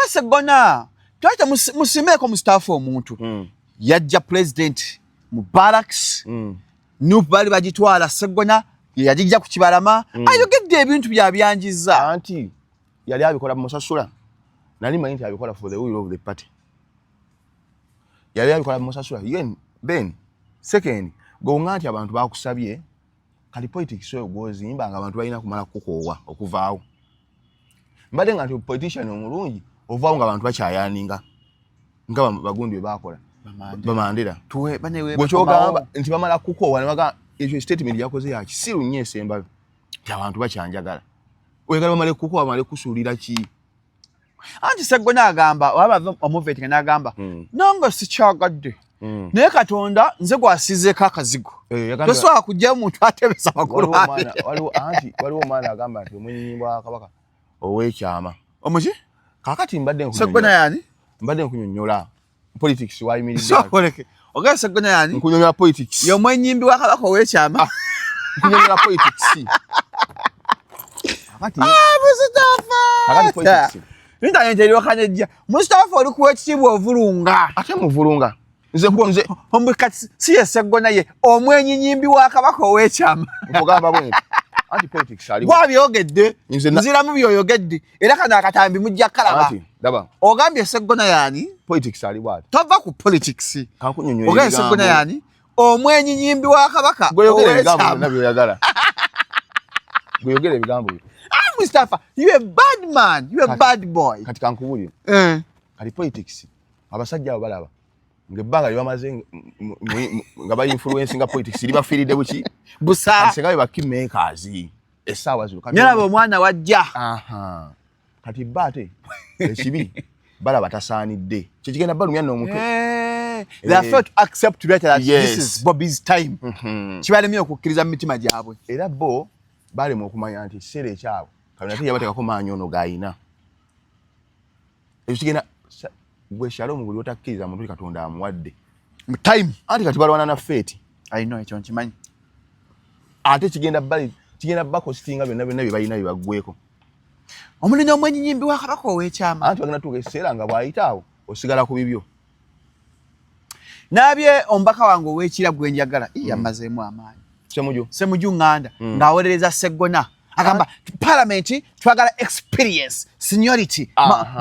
Sseggona twata musimeko mu staff omuntu yajja president mu barracks Nuupu bali bagitwala Sseggona yajija ku Kibalama ayogedde ebintu byabyanjiza anti yali abikola mu Musasula nali manyi nti abikola for the will of the party yali abikola mu Musasula yen then second gonga nti abantu bakusabye kali politics oyo gwozimba nga abantu balina kumala kukoowa okuvaawo mbadde nga nti politician omulungi ovaawo nga abantu bakyayaninga nga bagundi bwe bakola bamandira tuwe banewe bw'kyogamba nti bamala kukoowa ne baga ekyo statement yakoze ya kisiru nnyo esembayo nti abantu bakyanjagala oyagala bamale kukoowa bamale kusuulira ki anti Sseggona agamba waba omuvetinga n'agamba nange sikyagadde naye Katonda nze gwasizeeko akazigo tosobola kujjayo omuntu atebesa makulu waliwo omwana agamba nti omwenyinyi bwa Kabaka ow'ekyama omuki kaakati mbadde Sseggona yani nkunyonnyola politics wayimiridde sokoleke ogenda Sseggona yani nkunyonnyola politics ye omwenyimbi wa Kabaka ow'ekyama nkunyonnyola politics Mustafa politics internet eriwakanejja Mustafa oli kuwa ekitiibwa ovulunga ate muvulunga nze ombukati si ye Sseggona ye omwenyinyimbi wa Kabaka ow'ekyama nkugamba bwe anti politics ali gwabyogedde nziramu byoyogedde era kana akatambi mujja kalaba anti daba ogambye Sseggona yani politics ali bwati tova ku politics kankunyonnyola ogambye Sseggona yani omwenyinyimbi wa Kabaka gweyogera ebigambo nabyo oyagala gweyogera ebigambo Mustafa you a bad man you a bad boy kati kankubulire kati politics abasajja abo balaba ngebbanga lyabamaze nga ba influence nga politics libafiiridde buki busa senga ba kingmakers essaawa zino nyalaba omwana wajja kati bate ekibi balaba tasaanidde kyekigenda balumya n'omutwe they have felt accept that this is Bobby's time kibalemye okukkiriza mu mitima gyabwe era bo balema okumanya nti kiseera ekyabo Katonda yabateekako maanyi ono g'ayina ekyo kigenda gwe Shalom guli otakkiriza muntu Katonda amuwadde mu time anti kati balwana na fate I know ekyo nkimanyi ate kigenda bakositinga byonna bye balina bye baggweko omulinya omwenyinyimbi wa Kabaka ow'ekyama anti bagenda tuuka ekiseera nga bw'ayita awo osigala ku bibyo nabye omubaka wange ow'ekira gwe njagala yamazeemu amaanyi Ssemujju Nganda ng'awolereza Sseggona agamba parliament twagala experience seniority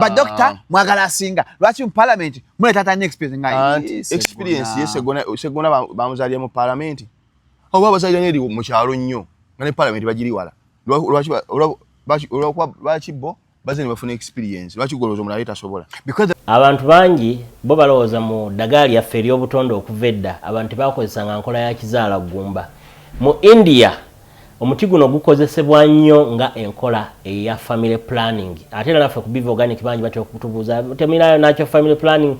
ba doctor mwagala asinga lwaki mu parliament muleta tani experience nga experience Sseggona bamuzaalira mu parliament oba abazaalira eri mu kyalo nnyo nga ne parliament bagiri wala lwaki bo baze ne bafuna experience lwaki golooza omulala tasobola abantu bangi bo balowooza mu ddagala lyaffe ery'obutonde okuva edda abantu bakozesanga nkola ya kizaala ggumba mu India omuti guno gukozesebwa nnyo nga enkola eya family planning ate era naffe ku Biva Organic bangi batya okutubuuza teminayo nakyo family planning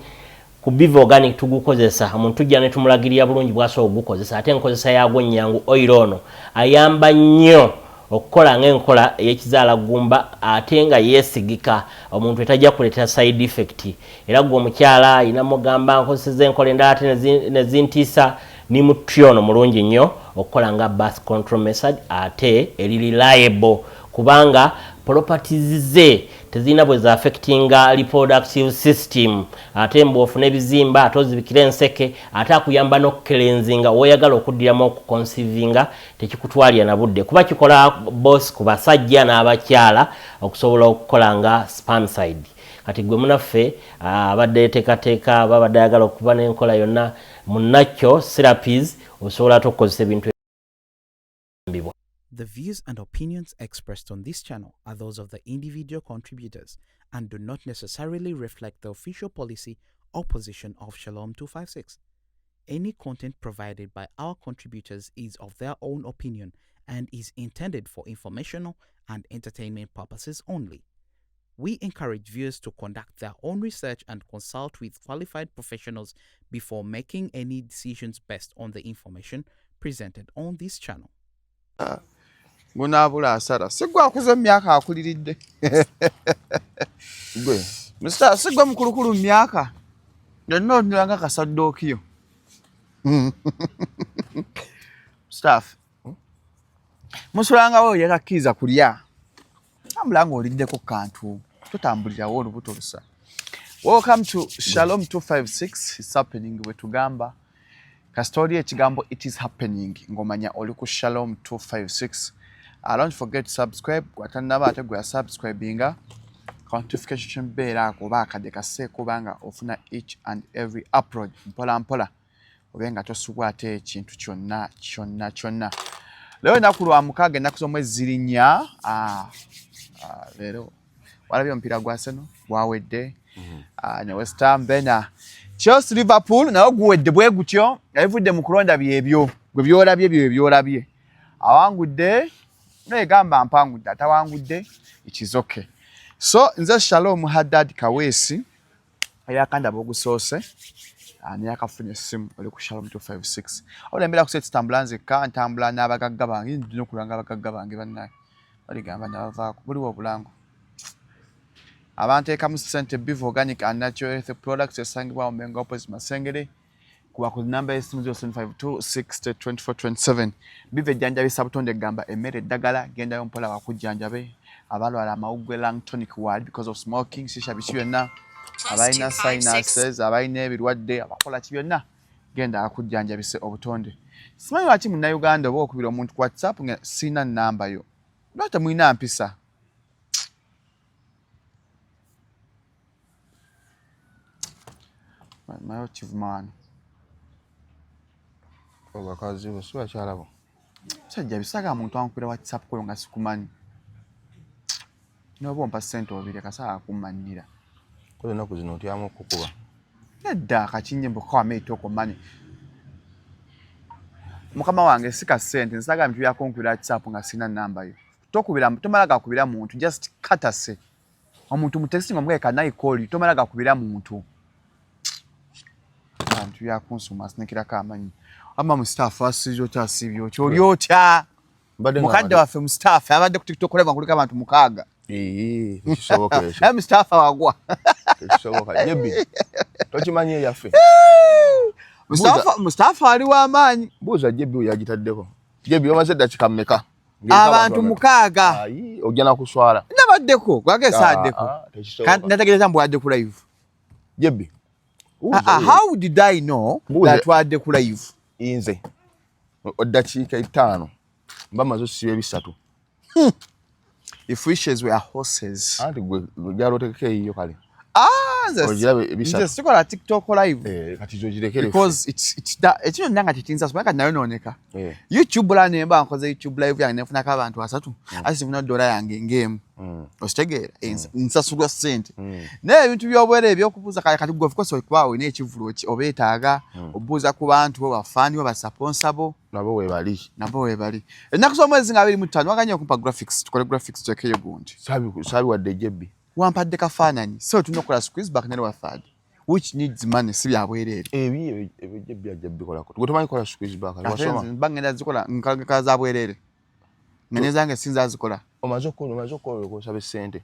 ku Biva Organic tugukozesa omuntu tujja ne tumulagirira bulungi bw'asobola okugukozesa ate enkozesa yaagwo nnyangu oil ono ayamba nnyo okukola ng'enkola ey'ekizaala ggumba ate nga yeesigika omuntu etajja kuleetera side effect era gwe omukyala ayina mugamba nkozeseza enkola endala ate nezintiisa ni mutyono mulungi nnyo okukola nga birth control method ate eri reliable kubanga properties ze tezina bwe za affecting reproductive system ate mbofu nebizimba ate ozibikira enseke ate akuyamba n'okukelenzinga woyagala okuddiramu okuconcevinga tekikutwalira na budde kuba kikola boss ku basajja n'abakyala okusobola okukola nga spermicide kati gwe munaffe abadde teekateeka babadde ayagala okuba n'enkola yonna munakyo therapies osobola tukozesa ebintu ebibwa. The views and opinions expressed on this channel are those of the individual contributors and do not necessarily reflect the official policy or position of Shalom 256. Any content provided by our contributors is of their own opinion and is intended for informational and entertainment purposes only. We encourage viewers to conduct their own research and consult with qualified professionals before making any decisions based on the information presented on this channel. Gunaabula asara sigwa akuze myaka akuliridde gwe Mr. sigwa mukulukulu myaka yonna ndanga kasadookiyo staff musulanga wo yakakiza kulya ambulanga oliddeko kantu tutambulirawo olubuto lusa. Welcome to Shalom 256. It's happening wetugamba. Kastori ekigambo it is happening. Ngomanya oli ku Shalom 256. Don't forget to subscribe. Gwatannaba ate gwa subscribinga. Notification bell akoba akadeka se kubanga ofuna each and every upload mpola obenga tosubwa ate ekintu kyonna. Leo nakulwa mukage nakusomwezi zirinya lero walabye mpira gwa Arsenal gwawedde ne West Ham bena Chelsea Liverpool nawo guwedde bwe gutyo evudde mu kulonda byebyo gwe byolabye awangudde negamba mpangudde atawangudde it is okay. So nze Shalom Haddad Kaweesi ayakanda bogusoose ani akafuna essimu oli ku Shalom 256 olembera ku set tambulanze ka ntambula n'abagagga bange ndino kulanga abagagga bange bannaye baligamba nabavaako buli obulango abantu ekamu ssente Biv Organic and Natural Health Products esangibwa mu Mengo opposite Masengere kuba ku namba y'essimu 0752602427 Biv ejjanjabisa butonde gamba emmere eddagala gendayo mpola wakujjanjabe abalwala amawuggwe lung tonic ward because of smoking shisha biki byonna abalina sinuses abalina ebirwadde abakola ki byonna genda akujjanjabise obutonde. Simanyi lwaki munnayuganda oba okubira omuntu ku WhatsApp nga sina namba yo lwata mulina mpisa mayo kivumano obakazi boswa kyalabo sajja bisaga muntu ankubira WhatsApp koyo nga sikumanyi nobo mpa sente obire kasa akumanira kole naku zino otyamu okukuba nedda akakinye mbo kwa meto ko mani mukama wange sika sente nsaga mtu yakonkubira WhatsApp nga sina namba yo tokubira tomalaga kubira muntu just katase omuntu mutexting omwe kana call tomalaga kubira muntu mtu yakonsuma sinekira kamanyi ama mu staff asijo tasibyo kyoliotya mukadde waffe mu staff abadde ku TikTok olema kulika abantu mukaaga kisoboka ekyo Mustafa wagwa kisoboka jebi tokimanye yaffe Mustafa ali w'amaanyi buuza jebi yagitaddeko jebi omaze dakika mmeka abantu mukaaga ogenda kuswala nabaddeko gwagesaddeko nategereza mbu wadde ku live jebi how did I know that wadde ku live inze oddakiika 5 mba mazo sibe bisatu if wishes were horses anti gwe jaloteke hiyo kale nze sikola TikTok live kati zogirekere because it's nanga titinza somaka nayo noneka YouTube la nemba nkoze YouTube live yange nefuna ka abantu basatu asifuna $1 yange ngemu ostegera nsasulwa sente naye ebintu byobwere ebyokubuza kati gwe of course okwawe n'ekivulu obetaaga obuza ku bantu bafani basaponsabo nabo webali ennaku z'omwezi nga 25 waganya okumpa graphics tukole graphics twekeyo gundi sabi wadde jebi wampadde kafaananyi so tunokola squeeze back nene wafad which needs money si byabwerere ebi jebi ajabikola ko tumanyi kola squeeze back wasoma bangenda zikola nkaga za bwerere ngene zange sinza zikola omazo ko sabe sente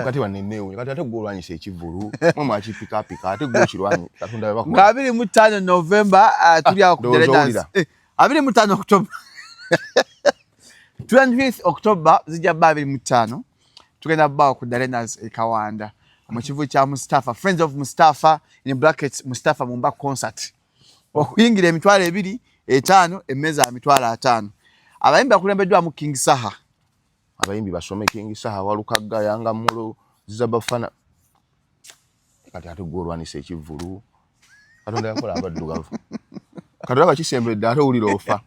kati wanenewe kati ate gwolwanyisa ekivulu mwe akipika ate gwokirwanyi katunda bako 25 November tuli awo ku Deledans 25 October 25th October zijja 25 tugenda bawo ku Deledans ekawanda mu kivu kya Mustafa Friends of Mustafa in brackets Mustafa Mumba concert okuyingira emitwalo 2 5 emeza emitwalo 5 abayimbi akulembeddwa mu King Saha abayimbi basome King Saha walukagga yanga mulo zizabafana kati ate gwolwanisa ekivulu katonda yakola abaddugavu katonda bakisembedde ate owulira ofa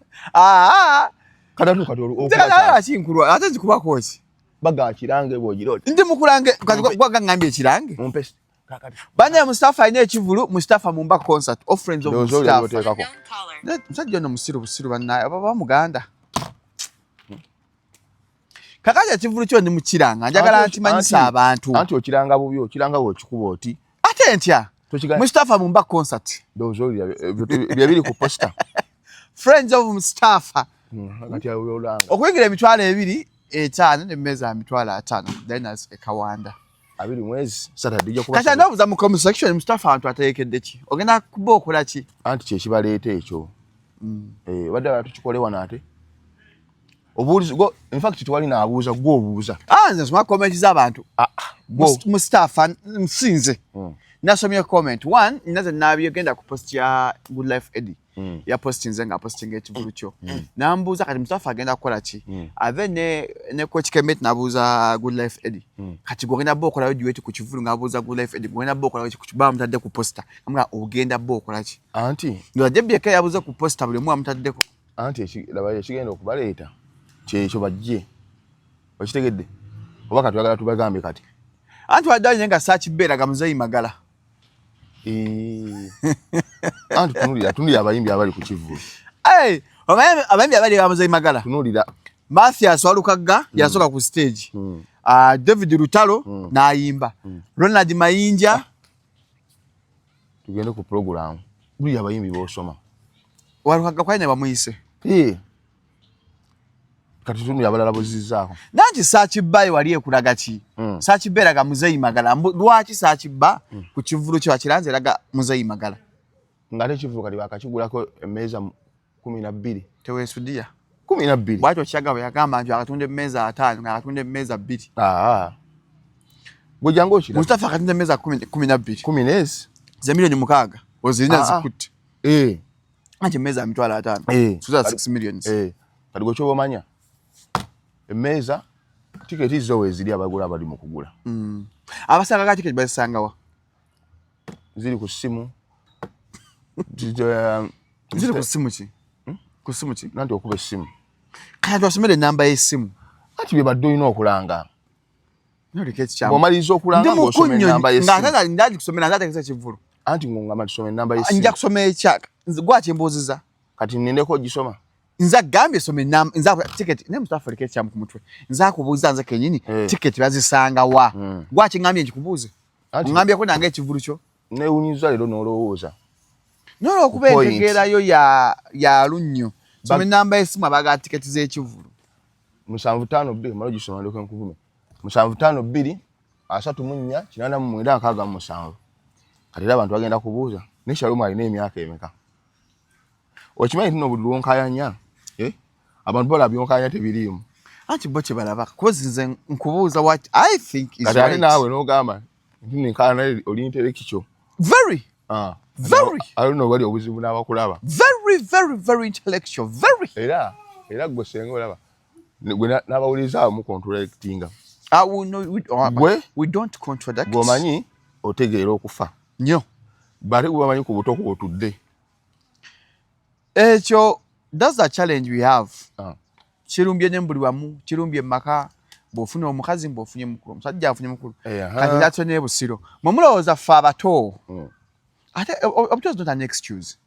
kinkulwa ate zikubako ki baga kirange bwogiroti ndi mukulange gwaga ngambye ekirange mumpesi bane Mustafa alina ekivulu Mustafa Mumba concert of Friends of Mustafa musajja ono busiru bannaye baba muganda kakaja ekivulu kyo ndi mukiranga njagala nti manyisa abantu anti okiranga bubi okiranga bwokikuba oti ate ntya Mustafa Mumba concert byabiri ku poster Friends of Mustafa kati ayolanga okuyingira emitwalo 2 5 n'emmeza emitwalo 5 Deledans ekawanda 2 mwezi Saturday jo kuba kati ndabuza mu comment section Mustafa antu ateekedde ki ogenda kuba okola ki anti kye kibaleeta ekyo wadde tukikole wana ate obuulizi go in fact twali na abuuza gwo obuuza nze soma comment z'abantu Mustafa Msinze. Nasomye comment. One, naze nabi agenda ku post ya Good Life Eddie. Ya posting zenga posting ekivulu kyo. Nambuza kati Mustafa agenda kukola ki? Ave ne coach Kemet nabuza Good Life Eddie. Kati gogenda bokola wetu ku kivulu ngabuza Good Life Eddie. Gogenda bokola wetu ku kibamu tadde ku poster. Amga ogenda bokola ki? Anti. Ndo jebye ke yabuza ku poster buli mu mutadde ko. Anti labaye kigenda okubaleeta. Kyekyo bajje. Okitegedde. Oba kati twagala tubagambe kati. Anti wadanye nga search bera ga Muzeyi Magala. Anti tunulira abayimbi abali ku kivulu. Abayimbi abali ga Muzeyi Magala. Tunulira Mathias Walukagga yasoka ku stage. David Rutalo naayimba. Ronald Mayinja tugende ku program. Buli abayimbi bosoma. Walukagga kwanya bamuyise. Kati tunulira abalala bozizaako. Nanti search bayi wali ekulaga ki? Search bera ga Muzeyi Magala. Lwaki search ba ku kivulu kyo akiranze laga Muzeyi Magala. Ngate kivulu kali bakakigulako emmeeza 12. Tewesudia. 12. Bwacho kyaga bwe yagamba nti akatunde emmeeza 5 nga akatunde emmeeza 2. Bwejango kira. Mustafa akatunde emmeeza 12. 10 ze milioni 6 ozirina zikutte. Anje emmeeza mitwala 5. Suza 6 millions. Kati gwe kyobomanya. Emmeeza tiketi zo weziri abagula abali mu kugula. Abasanga ka tiketi basangawa. Ziri ku simu. Ziri ku simu ki? Ku simu ki? Nanti okube simu. Kaya twasomere namba y'essimu. Ati bye badde olina okulanga. No tiketi kyamu. Bw'omaliriza okulanga ng'osoma namba y'essimu. Ng'atata ndaji kusomera nzategesa ekivulu. Anti ng'ongamba tusome namba y'essimu. Nja kusoma ekyaka. Gwaki embuuziza? Kati nnindeko ogisoma. Nza gambye some namba nza ticket ne Mustafa tiketi kyamu ku mutwe. Nza kubuuza nze kenyini tiketi bazisanga wa. Gwaki ngambye nkikubuuze? Ngambye ko nange ekivulu kyo. Neewunyiza leero n'olowooza. Nolo okuba entegeerayo ya lunnyo. Some namba y'essimu abaga tiketi z'ekivulu. 752 malo gisoma ndeko nkuvume. 752 3 8 9 kati abantu bagenda kubuuza ne Shalom alina emyaka emeka. Okimanyi tuno budulwonkayanya abantu bola byonkanya tebirimu. Anti boche balaba cause nze nkubuuza what I think is right. Kati nawe n'ogamba ntine nkana oli intellectual. Very. Very. I don't know what obuzibu n'abakulaba. Very intellectual. Very. Era gwe senga olaba. Gwe n'abawuliza mu contradictinga. We don't contradict. Gomanyi otegeera okufa. Nnyo. Bali gubamanyi ku buto ku otudde. Ekyo that's the challenge we have. Kirumbye nembuli wamu, kirumbye maka, bofuna omukazi mbofunye mukulu. Omusajja afunye mukulu. Kati that's ne busiro. Mumulowooza fa abato. Ate obuto is not an excuse.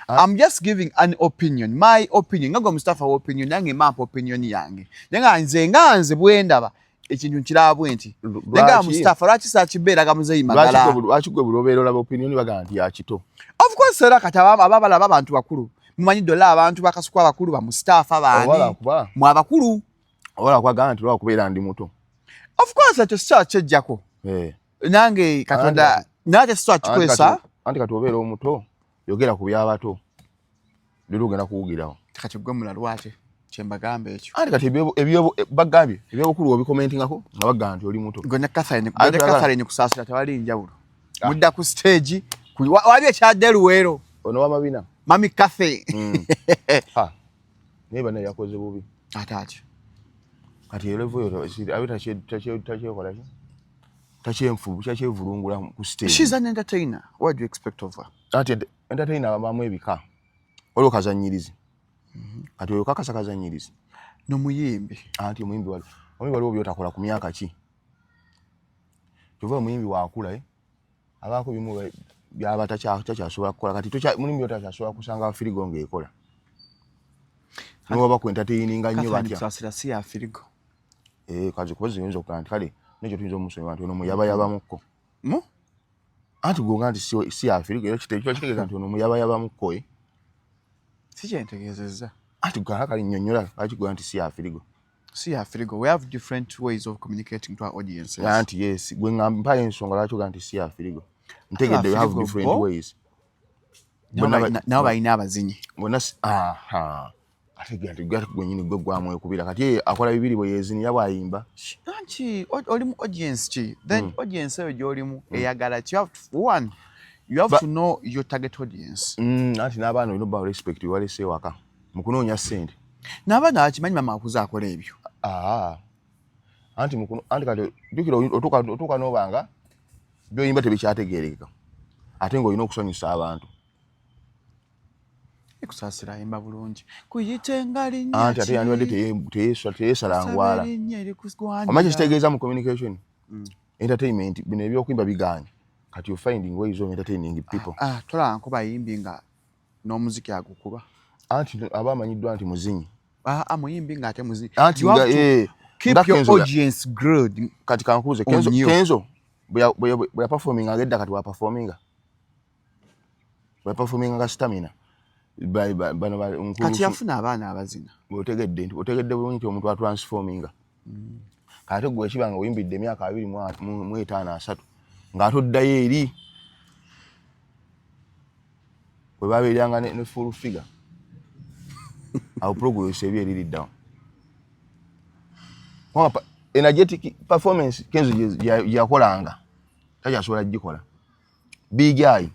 I'm just giving an opinion, my opinion. Ngago Mustafa opinion nange map opinion yange. Nze bwendaba ekintu nkirabwe nti. Nga Mustafa lwaki sakibera ga Muzeyi Magala. Lwaki gwe bulobeero laba opinion baga nti ya kito. Of course era kataba ababala abantu bakulu. Mumanyi dola abantu bakasukwa abakulu ba Mustafa baani. Mu abakulu. Wala kwa ganti lwa kubeera ndi muto. Of course ekyo sio kyejjako. Nange Katonda nate sio kikwesa. Anti katobeera omuto yogera ku byabato. Lero genda kuwugirawo. Kati gwe mulalwate kyembagambe ekyo. Anti kati ebyo bagambye ebyobukulu obikomentingako nga bagamba nti oli muto. Gonna Catherine kusasira tewali njawulo. Mudda ku stage wali ekyadde luweero. Ono wa mabina. Mami Cathy. Neba naye yakoze bubi. Ataki. Kati elevo yo abita tachekola ki? Takyevulungula ku stage. She's an entertainer. What do you expect of her? Ati entertainer abamu ebika. Olwo kazanyirizi. Kati oyo kakasa kazanyirizi. No muyimbi. Anti muyimbi wali. Omuyimbi wali obyotakola ku myaka ki? Tuva muyimbi wakula abako bimu byaba takyasobola kukola kati muyimbi otakyasobola kusanga Firigo ng'ekola. N'oba ku entertaininga nnyo batya. Kusasira si ya Firigo. Kazi kozi yinza okugaa kale nekyo tuyinza omusonyiwa nti ono muyabayabamukko. Anti gonga nti si ya Firigo era kitegeeza nti ono muyabayabamukko si kyentegeezezza. Anti gala kali nnyonnyola lwaki gonga nti si ya Firigo. Si ya Firigo. We have different ways of communicating to our audiences. Anti yes gwe ngamba mpale ensonga lwaki gonga nti si ya Firigo. Ntegedde we have different ways. Nabo balina abazinyi. Bonna ate gwenyini gwe gwamu ekubira kati akola bibiri bwe yezini yabwayimba anti oli mu audience ki then audience eyo gy'olimu eyagala ki you have to know your target audience anti n'abaana olina ba respect walese waka mu kunoonya ssente n'abaana akimanyi mama akuze akola ebyo anti kati jukira otuuka n'obanga by'oyimba tebikyategeerekeka ate ng'olina okusanyusa abantu ekusaasira ayimba bulungi kuyite nga linnya anti ate yandibadde teyesala ngwala omanyi kitegeeza mu communication entertainment bino ebyokuyimba biganye kati you finding ways of entertaining people tola nkuba yimbi nga n'omuziki agukuba anti aba amanyiddwa nti muzinyi muyimbi nga ate muzinyi anti keep your audience grilled kati kankuze Kenzo bwe performing agedda kati wa performinga nga stamina kati yafuna abaana abazina otegedde bulungi nti omuntu atransforminga kati gwe kibanga oyimbidde emyaka 25 ng'ate oddayo eri bwe babeeranga ne full figure awo progress ebi eririddawo energetic performance Kenzo yakolanga takyasobola gikola Big Eye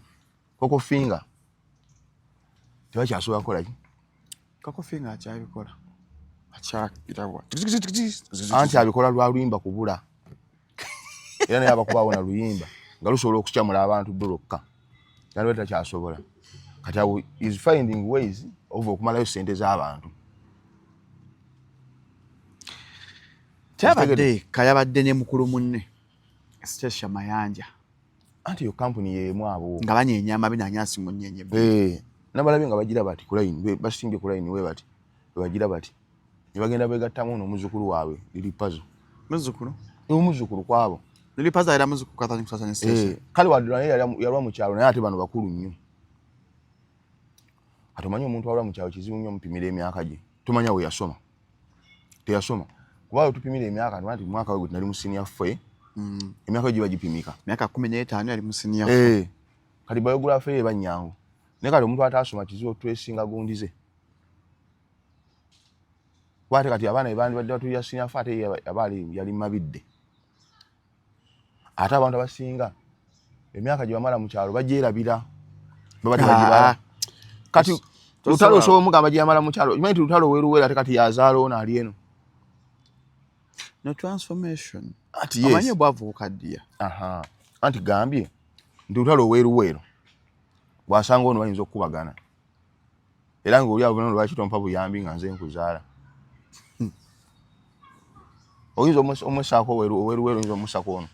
Coco Finger tebakyasobola kukola ki Coco Finger akyabikola anti abikola lwa luyimba kubula era naye abakubawo na luyimba nga lusobola okukyamula abantu dolokka nalwe takyasobola kati awo is finding ways of okumalayo ssente z'abantu kyabadde kayabadde ne mukulu munne Stacia Mayanja anti yo company yemu abo nga banyeenya amabinanyasi mu nnyenye nabalabi nga bagira bati kulayini basimbye kulayini we bati bagira bati ne bagenda begattamu n'omuzukulu waabwe liri puzzle omuzukulu kwabo liri puzzle era muzukulu katani kusasanya Stacia kale wadula yalwa mu kyalo naye ate bano bakulu nnyo atomanyi omuntu awalwa mu kyalo kizibu nnyo mupimira emyaka gye tomanya we yasoma teyasoma kuba tupimira emyaka nti mwaka we nali mu senior ffe emyaka gye bagipimika myaka 15 yali mu senior ffe kati biography ye banyangu ne kati omuntu atasoma kizibu twesinga gundize wate kati abaana ebandi badde batuya senior ffe ate yali mabidde ate abantu abasinga emyaka gye bamala mu kyalo bagyerabira babadde bagibala kati lutalo osobola omugamba gye yamala mu kyalo imanyi ti lutalo weruwera ate kati yazaala ono ali eno no transformation ati amanye bwavuuka ddiya anti gambye nti lutalo weruwero bwasanga ono bayinza okukubagana era nga oli abo bano lwaki tompa buyambi nga nze nkuzaala oyinza omusaako weruwero oyinza omusako ono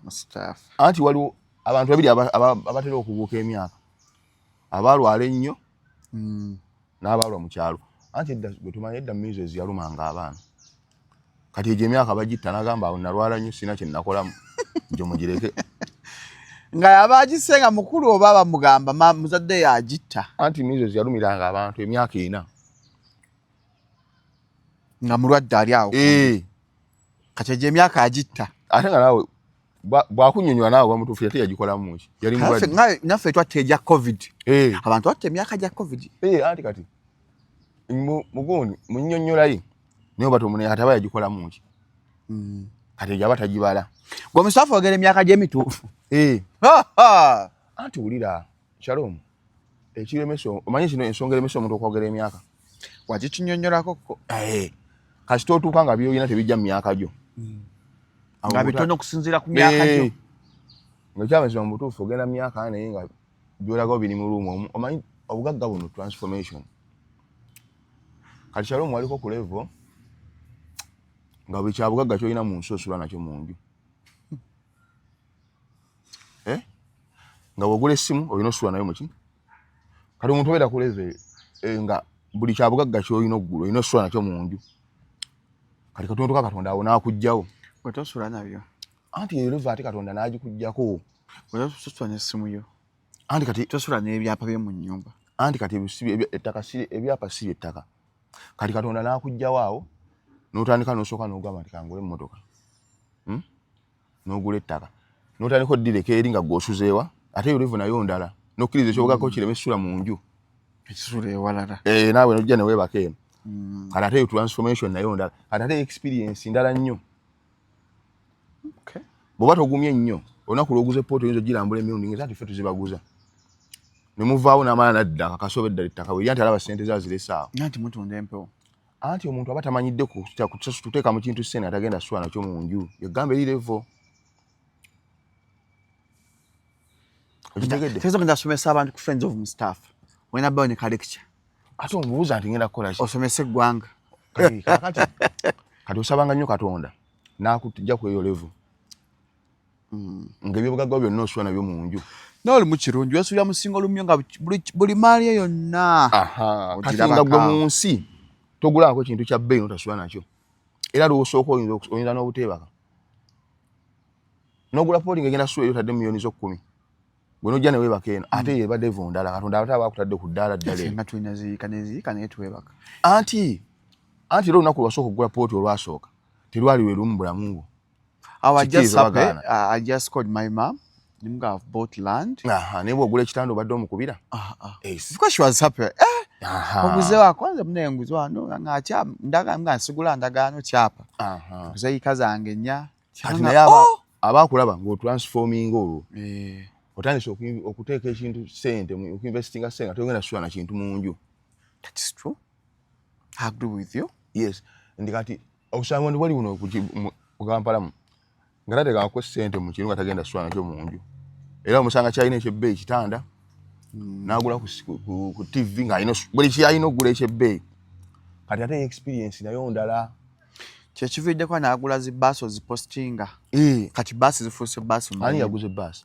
Mustafa anti waliwo abantu babiri abatera okubuuka emyaka abalwala ennyo n'abalwa mu kyalo anti bwe tumanya edda Moses yalumanga abaana kati egyo emyaka bagitta n'agamba awo nalwala nnyo sina kye nnakolamu gye mugireke nga yabagisenga mukulu oba bamugamba muzadde yagitta anti Moses yalumiranga abantu emyaka 4 nga mulwadde ali awo kati egyo emyaka agitta ate nga naawe bwakunyonyola naawe bamutuufu yate yagikolamu ki yali mulwadde naffe twatte egya covid abantu batta emyaka gya covid anti kati mugundi munnyonnyola ye naye bati omuntu kati aba yagikolamu ki kati egyo aba tagibala gwe Mustafa ogera emyaka gy'emituufu anti wulira Shalom ekiremeso omanyi kino ensonga eremesa omuntu okwogera emyaka wagikinyonnyolako kasi tootuuka nga byolina tebijja mu myaka gyo nga bitono okusinziira ku myaka gyo nga kyamazima mu butuufu ogenda mu myaka naye nga byolagawo biri mu luumu omanyi obugagga buno transformation kati Shalom waliko ku level nga buli kyabugagga kyolina mu nsi osula nakyo mu nju nga bwogula essimu olina osula nayo muki kati omuntu obeera ku level nga buli kyabugagga kyolina oggula olina osula nakyo mu nju kati katonda Katonda awo n'akugjawo gwe tosula nabyo anti ereva ate Katonda n'agikugjako gwe tosula n'essimu yo anti kati tosula n'ebyapa byo mu nnyumba anti kati ettaka ebyapa si by'ettaka kati Katonda n'akugjawo awo n'otandika n'osooka n'ogamba nti kangule emmotoka n'ogula ettaka n'otandika oddireka eri nga gw'osuzeewa ate yolevu nayo ndala n'okkiriza ekyobugagga kireme essula mu nju ekisula ewalala naawe nojja ne weebaka eno kati ate transformation nayo ndala kati ate experience ndala nnyo bw'oba togumye nnyo olunaku lw'oguze pooti oyinza ogirambula emirundi ngi ati ffe tuzibaguza ne muvaawo n'amala nadda akasoba eddala ettaka bwe nti alaba ssente zazirese awo anti mutunda empewo anti omuntu aba tamanyidde kuteeka mu kintu ssente atagenda sula nakyo mu nju yegamba eri levo okitegedde tegeeza ngenda asomesa abantu ku friends of Mustafa wena bawo ne lecture ate omubuuza nti ngenda kukola ki osomesa eggwanga kati osabanga nnyo Katonda n'akujja ku eyo levo ng'ebyobugagga byonna osula nabyo mu nju n'oli mu kirungi wesuulira musinga olumyo nga buli maali eyo yonna kati nga gwe mu nsi togulako ekintu kya bbeeyi n'otasula nakyo era lw'osooka oyinza n'obuteebaka n'ogula pooti ng'egenda sula eyo otadde miliyoni zo 10 gwe nojja ne weebaka eno ate yebadde evo ndala Katonda ate aba akutadde ku ddaala ddala nga tulina ziyiika naye tuweebaka anti era olunaku lwasooka okugula pooti olwasooka terwali lwe lumu bulamu bwo I just called my mom. I've bought land. Naye bw'ogula ekitanda obadde omukubira? Of course she was happy. Oguze wa kwanza mune nguzi wano ngacha ndaga nsigula ndagaano kyapa. Oguze yika zange nnya. Kati naye abakulaba ng'otransforming olwo. Otandise okuteeka ekintu ssente okuinvestinga ssente togenda sula na kintu mu nju. That is true. I agree with you. Yes. Ndi kati okusanga ndi wali uno kugampalamu. Ngate gakwe ssente mu kintu atagenda sula nakyo mu nju. Era omusanga kyalina ekyebbeeyi kitanda n'agula ku TV ng'alina buli kyalina okugula ekyebbeeyi kati ate experience nayo ndala kyekividdeko n'agula zibbaasi ozipostinga kati bbaasi zifuuse bbaasi ani yaguze bbaasi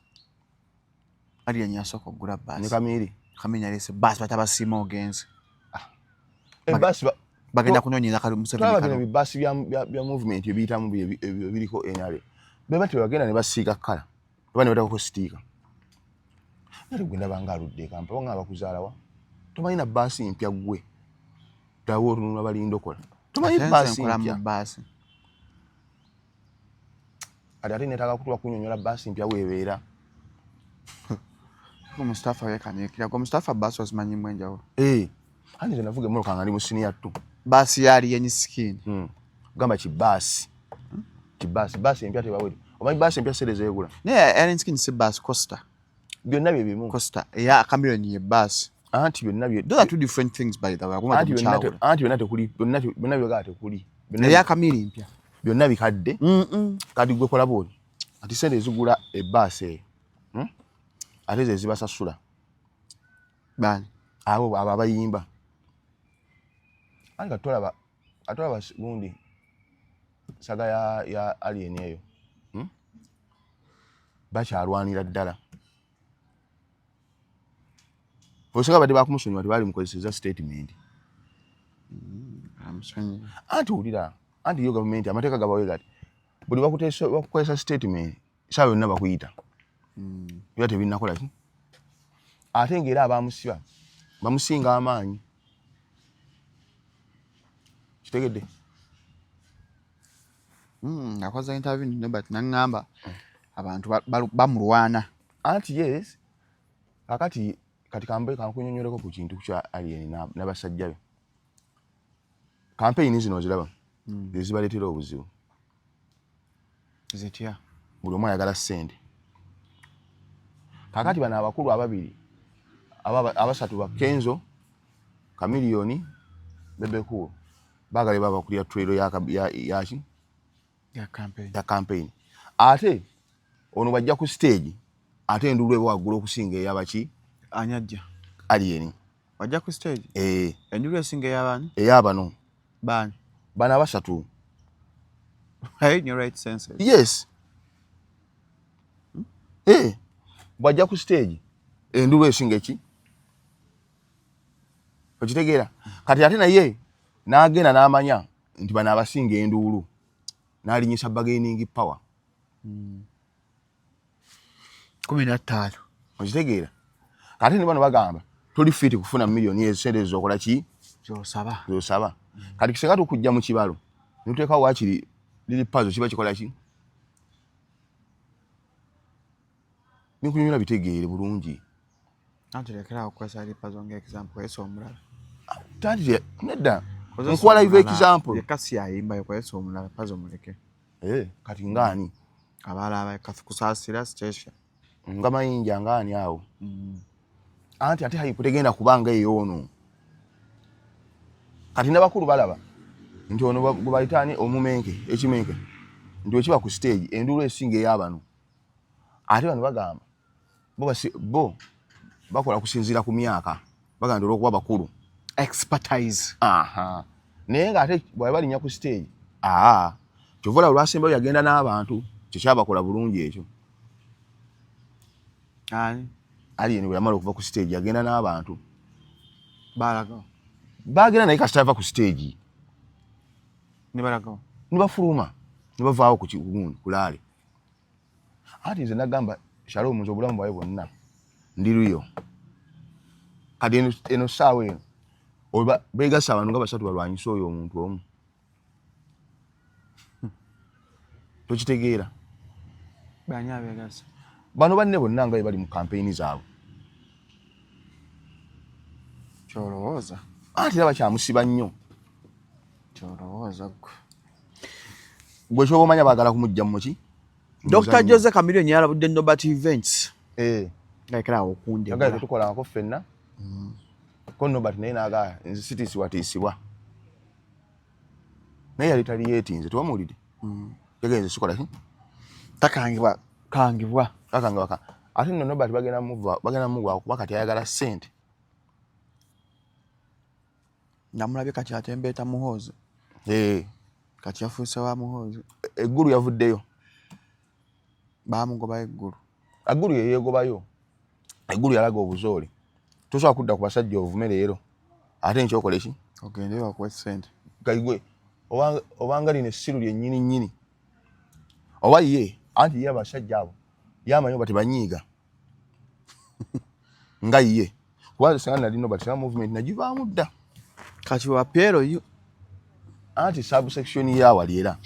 ali yenye yasooka okugula bbaasi ne Kamiri yaleese bbaasi batabasiima ogenze ebbaasi bagenda kunoonyeza kali Museveni bibbaasi bya movement ebiyitamu biriko NRA beba tebagenda ne basiiga kkala oba ne bateekako sitiika nate gwenda banga aludde Kampala nga bakuzaalawa tomanyi na bbaasi mpya ggwe ddawo otunula balindokola tomanyi bbaasi mpya ate neetaaga kutuba kunyonyola bbaasi mpya weebeera Mustafa yekaniikira gwe Mustafa bbaasi ozimanyimu enjawulo ate nze navuga emmoloka nga ndi mu siniya 2 bbaasi yali yenyi sikiini gamba kibbaasi bbaasi empya tebaweri omanyi bbaasi empya sere zeegula naye yali sikiini si bbaasi Costa byonna bye bimu Costa eya Cameron ye bbaasi anti byonna those are two different things by the way anti byonna tekuli byonna byogala tekuli eya Kamiri mpya byonna bikadde kati gwe kola bwoli ati sente ezigula ebbaasi ate ze zibasasula bani abo abayimba anga atolaba gundi saga ya alien eyo bakyalwanira ddala osanga badde bakumusonyiwa tebali mukozeseza statement anti wulira anti yo gavumenti amateeka gabawe gati buli bakukozesa statement saawa yonna bakuyita era tebinnakola ki ate ng'era abamusiba bamusinga amaanyi kitegedde akoza interview ne but nangamba abantu bamulwana anti yes akati kati kambe kankunyonyoleko ku kintu kya alien n'abasajja be campaign zino ziraba zibaleetera obuzibu zitya buli omu ayagala ssente kakati bano abakulu ababiri abasatu ba Kenzo Kamiliyoni Bebekuo bagale baba kulya trailer ya campaign ate ono bajja ku stage ate endulu ebo waggula okusinga eyabaki anyajja alien bajja ku stage endulu esinga eyabani eyabano bani bana basatu in your right senses yes bajja ku stage endulu esinga eki okitegeera kati ate naye n'agenda n'amanya nti bano abasinga enduulu n'alinyisa bargaining power 15 okitegeera kati ne bano bagamba tuli fiti kufuna miliyoni ezisente ezizokola ki zosaba kati kisenga tukujja mu kibalo nuteekawo waakiri liri pazo kiba kikola ki binkunyonyola bitegeere bulungi Antelekera okwesa lipazo ng'example yeso omulala. Tandire nedda. Nkwala ive example. Yekasi ayimba yokwesa omulala pazo muleke. Kati ngani? Abala abakafu kusasira station. Ngama yinja ngani awo. Anti ate haikutegenda kubanga eyo ono. Kati nabakulu balaba. Nti ono bayitani omumenke, ekimenke. Nti ekiba ku stage endulu esinga ey'abano. Ate bano bagamba bo bakola kusinzira ku myaka baganda olw'okuba bakulu Expertise. Naye ng'ate bwali balinnya ku stage kyovola olwasembayo yagenda n'abantu kyekyabakola bulungi ekyo. Alien bwe yamala okuva ku stage yagenda n'abantu bagenda naye kasita ava ku stage ne bafuluma ne bavaawo ku kigundi kulaale. Ati nze nagamba Shalom nze obulamu bwawe bwonna ndiruyo. Kati eno ssaawa eno beegasa abantu nga basatu balwanyisa oyo omuntu omu. Tokitegeera? Bani abeegasa? Bano banne bonna nga bali mu kampeyini zaabwe. Kyolowooza? Anti raba kyamusiba nnyo. Kyolowooza gwe. Gwe ky'oba omanya baagala kumujja mu ki? Dr. Jose Chameleone yalabudde Nobert Events. Ngayekera okundi. Agala tukolangako ffenna. Ko Nobert naye n'agala nze sitiisibwatiisibwa. Naye yali tali yeetinze tewamuwulidde? Yagenze sikola ki? Takangibwa. Ate nno Nobert bagenda mugwa kuba kati ayagala ssente. Namulabye kati atembeeta muhoozi. Kati yafuuse wa muhoozi. Eggulu yavuddeyo. Baamugoba eggulu. Eggulu ye yeegobayo. Eggulu yalaga obuzoole. Tosobola kudda ku basajja ovume leero. Ate nkyokola ki? Ogende bakuwe ssente. Gayigwe obanga lino essiru lyennyini. Oba ye anti ye abasajja abo yamanyi oba tebanyiiga. Nga ye. Kuba singa nali Nobert movement nagivaamu dda. Kati wa Piero yo. Anti subsection yawali era.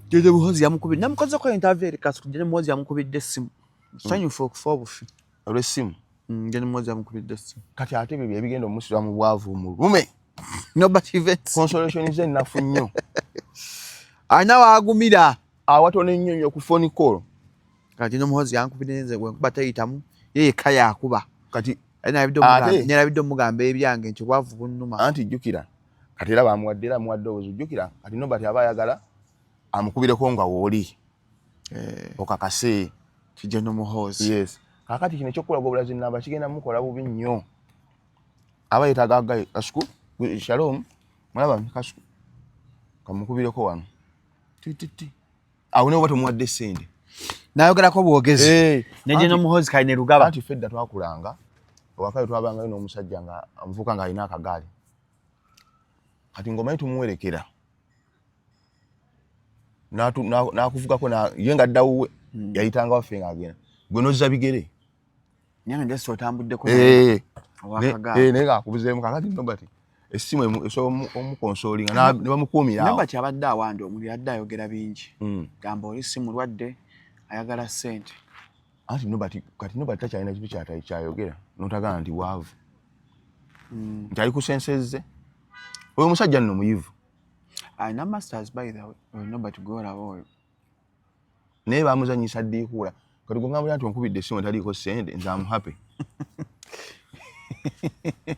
Jeje Muhoozi yamukubidde. Namukoze ko interview eri Kasuku. Jeje Muhoozi yamukubidde essimu. Sanyufu okufa obufi. Olw'essimu. Jeje Muhoozi yamukubidde essimu. Kati ate bibyo ebigenda omusira mu bwavu mu lume. Nobert Events. Consolation ze nnafu nnyo. Ana waagumira. Awatona ennyo ku phone call. Kati Jeje Muhoozi yankubidde nze gwe nkuba tayitamu. Ye kaya akuba. Kati nerabidde omugamba ebyange nti bwavu bunnuma. Anti jjukira. Kati era bamuwadde obuzi jjukira. Kati Nobert aba ayagala amukubireko nga wooli. Okakase. Jeje Muhoozi. Yes. Kakati kino ekyokulaga obulazi namba kigenda mukola bubi nnyo. Aba yeetaaga Kasuku. Shalom. Mulaba Kasuku. Kamukubireko wano. Awo ne bwe tumuwadde ssente. Nayogerako bwogezi. Ne Jeje Muhoozi kayine lugaba. Anti fedda twakulanga. Wakayo twabangayo n'omusajja nga amuvuka nga alina akagaali. Kati ngomanyi tumuwerekera. N'akuvugako ye nga ddawuwe yayitanga waffe ng'agenda. Gwe n'ozza bigere. Nyange ndesi otambuddeko. Naye ng'akubuzeemu kakati Nobert essimu esobola omukonsoolinga ne bamukuumira awo. Nobert abadde awandi omuli adde ayogera bingi. Gamba oli si mulwadde ayagala ssente. Anti kati Nobert takyalina kitu kyayogera n'otagana nti waavu. Nti ali kusensezze. Oyo musajja nno muyivu. Alina masters by the way. Nobert gwolaba oyo. Naye baamuzannyisa ddiikuula. Kati gwe ngambira nti onkubidde essimu taliiko ssente nze amuhape.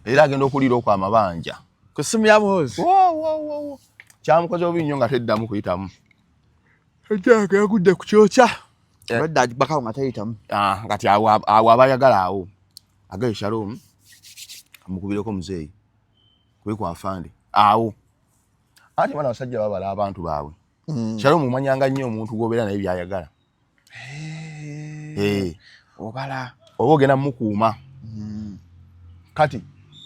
Era agenda okuliira okwo amabanja. Ku ssimu ya Muhoozi. Kyamukoze obubi nnyo nga teddamu kuyitamu. Ejjanga yagudde ku kyokya. Badde agibakawo nga tayitamu. Kati awo aba ayagala awo. Agaye Shalom amukubireko muzeeyi. Kubikwa afande. Awo. Ati bana basajja babala abantu baabwe. Shalom umanyanga nnyo omuntu gwobeera naye byayagala. Obala. Oba ogenda mukuuma. Kati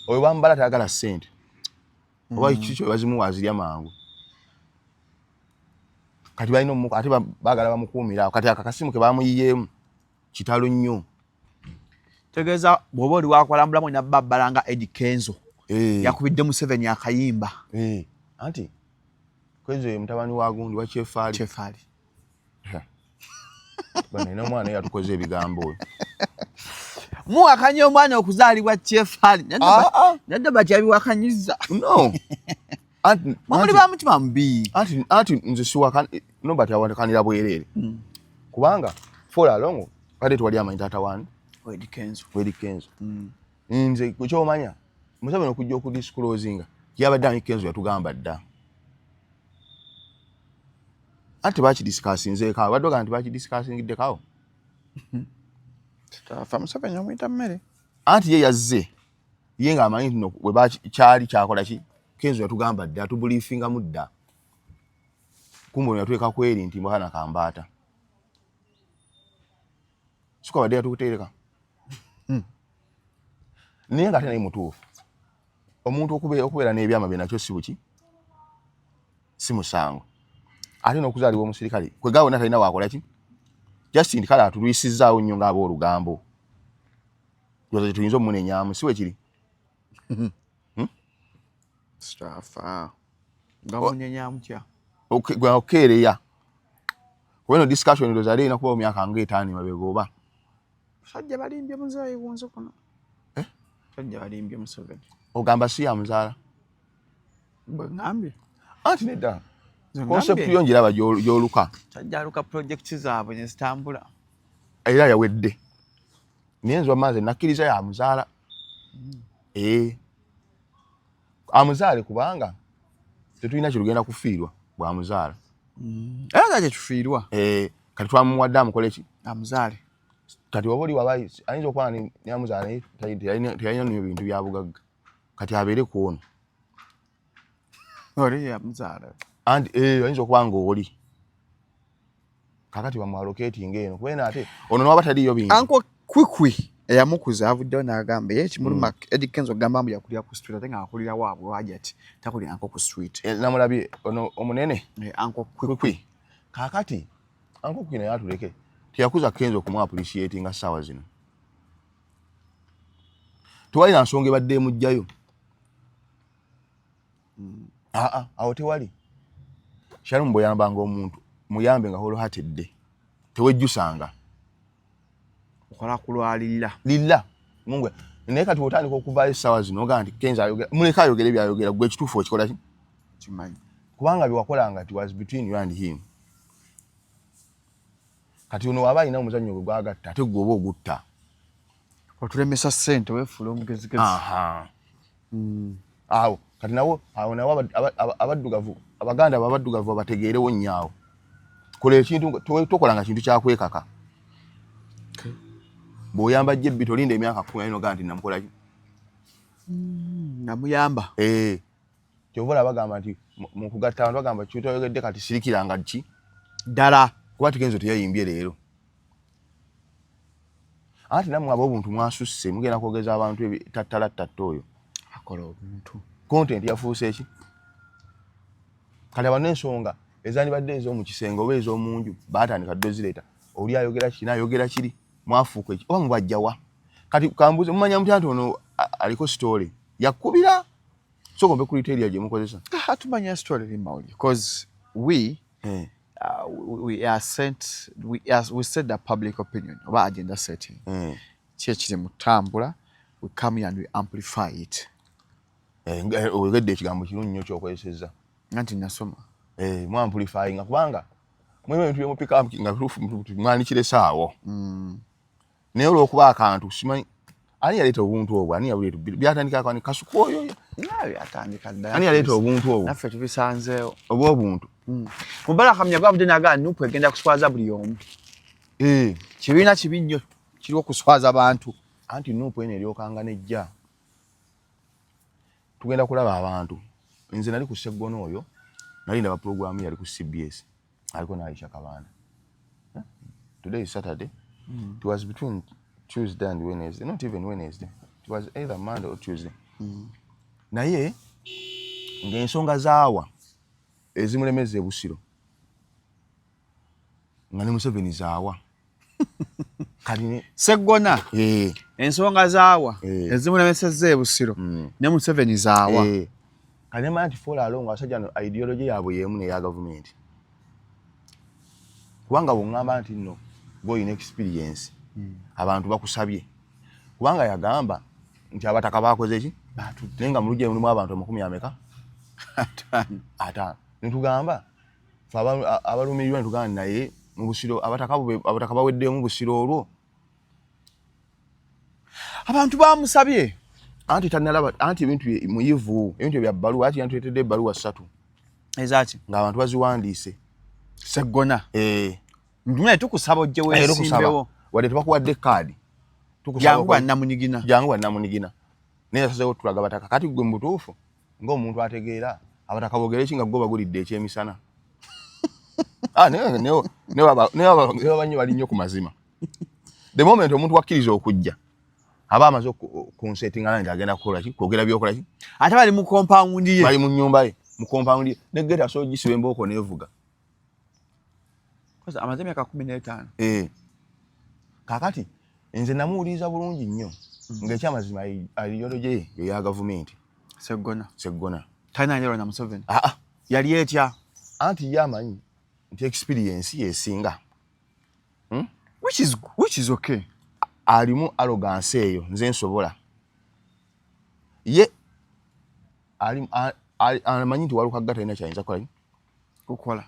oyo bambala tayagala ssente. Oba kikyo bazimuwa azirya mangu. Kati balina ate baagala bamukuumira. Kati akakasimu ke bamuyiyeemu kitalo nnyo. Tegeeza bw'oba oli wakwalambulamu nabba Balanga Eddie Kenzo. Yakubidde Museveni akayimba. Anti kwezo mutabani wa gundi wa Kyefali. Kyefali. Bana ina mwana yatukoze ebigambo. muwakanya omwana okuzaalibwa kyefali naddaba kyabiwakanyiza no muli ba mutima mubi anti nze siwaka nobati awandikanira bwereere kubanga fola alongo kati twali amanyi taata wani Wedi Kenzo nze kukyomanya Museveni okujja okudisclosinga yabadde amanyi Kenzo yatugamba dda anti bakidiscusinzeeko baddoga nti bakidiscusingiddekawo Museveni amuyita mmere anti ye yazze ye ng'amanyi nti bwe kyali kyakola ki Kenzo yatugamba dda atubuliifingamu dda kumbe yatweka kweri nti mbwana kambaata sikuba badde yatukuteereka naye nga ate naye mutuufu omuntu okubeera n'ebyama bye nakyo si buki si musango ate n'okuzaalibwa omusirikale kwe gaawe natalina waakola ki Justin kale atulwisizaawo nnyo ng'aba olugambo gyoza tuyinza omunenyaamu si we kiri okeereya kubeno discussion ndoza ali inakuba myaka ng'etaano mabega oba sajja balimbye muzayi wonzo kuno sajja balimbye Museveni ogamba si ya muzaala ngambye anti nedda concept yo njiraba gyoluka sajja aluka project zaabwe ne zitambula era yawedde niyenzo amaze nakkiriza ya muzaala amuzaale kubanga tetulina kirugenda kufiirwa bwa muzaala era kati tufiirwa kati twamuwadde amukole ki amuzaale kati waba oli waba ayinza okuba ni amuzaala teyalina nyo bintu bya bugagga kati abeere ku ono oli amuzaala anti ayinza okuba ng'oli kakati bamwaloketinga eno kubena ate ono n'waba taliyo bintu anko kwikwi eyamukuza avuddeyo n'agamba ye kimuluma Eddie Kenzo ogamba mbu yakulira ku street ate ng'akulira waabwe waji ati takulira anko ku street namulabye ono omunene anko kwikwi kakati anko kwikwi naye atuleke teyakuza Kenzo okumwapulisietinga ssaawa zino tewali na nsonga ebadde emugjayo awo tewali Shalom bweyambanga omuntu muyambe nga holohatedde tewejjusanga okola kulwalira lilla mungwe naye kati otandika okuvaayo essaawa zino ogaa nti Kenzo ayogera muleka ayogere byayogera gwe ekituufu okikola ki kimanyi kubanga byewakolanga ti was between you and him kati ono waba alina omuzannyo gwe gwagatta ate gwe oba ogutta otulemesa ssente weefuula omugezigezi awo kati nawo abaddugavu abaganda abaddugavu abategeerewo nnyaawo kola ekintu tokolanga kintu kyakwekaka bw'oyamba jjebbi tolinda emyaka 10 inoga nti namukola ki namuyamba kyova olaba bagamba nti mu kugatta abantu bagamba kyotoyogedde kati sirikiranga ki ddala kuba Kenzo teyayimbye leero anti nammwe ab'obuntu mwasusse mugenda kwogeza abantu tatta oyo akola obuntu content yafuuse eki kale abantu ensonga ezandibadde ez'omu kisenge oba ez'omunju baatandika dozireta oli ayogera kiri ayogera kiri mwafuuka eki oba mubajjawa kati kambuze mumanya mutya nti ono aliko story yakubira sogombe kulita eriya gye mukozesa atumanya story limawuli because we are sent we set the public opinion oba agenda setting kiri mutambula we come here and we amplify it oyogedde ekigambo kirungi nnyo kyokozesezza nti nasoma mu amplifying kubanga mweme bintu byemupika nga mwanikiresa naye olw'okuba akantu simanyi ani yaleeta obuntu obwo ani yabuleeta byatandika akani kasuku oyo byatandika ddala ani yaleeta obuntu obwo naffe tubisanzeewo oba obuntu Mubaraka Mnyaga abudde nagaa Nuupu egenda kuswaza buli omu kibiina kibi nnyo kiri okuswaza abantu anti Nuupu eno eryokanga nejja tugenda kulaba abantu nze nali ku Sseggona oyo nali ndaba programu yali ku CBS aliko n'Aisha Kabanda today is Saturday it was between Tuesday and Wednesday not even Wednesday it was either Monday or Tuesday naye ng'ensonga zaawa ezimulemeza e Busiro nga ne Museveni zaawa kali Sseggona ensonga zaawa ezimulemesezza e Busiro ne Museveni zaawa kali nemanya nti Fola Alongo asajja no ideology yaabwe y'emu n'eya gavumenti kubanga bw'oŋŋamba nti nno gw'olina experience abantu bakusabye kubanga yagamba nti abataka bakoze ki nenga muluje mulimu abantu 100 atano nitugamba abalumirirwa nitugamba naye mu busiro abataka baweddemu mu busiro olwo abantu bamusabye anti tanalaba anti ebintu muyivu ebintu bya baluwa ati yantuletedde baluwa 3 ezaki nga abantu baziwandiise Seggona ndumwe tukusaba ojje wesimbewo wadde tubakuwadde kaadi jangu namunigina naye yasazeewo tulaga abataka kati gwe mu butuufu ng'omuntu ategeera abataka boogere ki nga gwe bagulidde ekyemisana ne babanyi bali nnyo ku mazima the moment omuntu wakkiriza okujja aba amaze kunsetinga nange agenda kukola ki kwogera byokola ki ate bali mu compound ye bali mu nnyumba ye mu compound ye ne geta so gisibe mboko nevuga koza amaze myaka 15 kakati nze namuwuliriza bulungi nnyo ng'ekyamazima ideology ye ya gavumenti Seggona taina njero na Museveni yali etya anti yamanyi nti experience yesinga which is okay alimu arrogance eyo nze nsobola ye amanyi nti waluka gata ina kyayinza kukola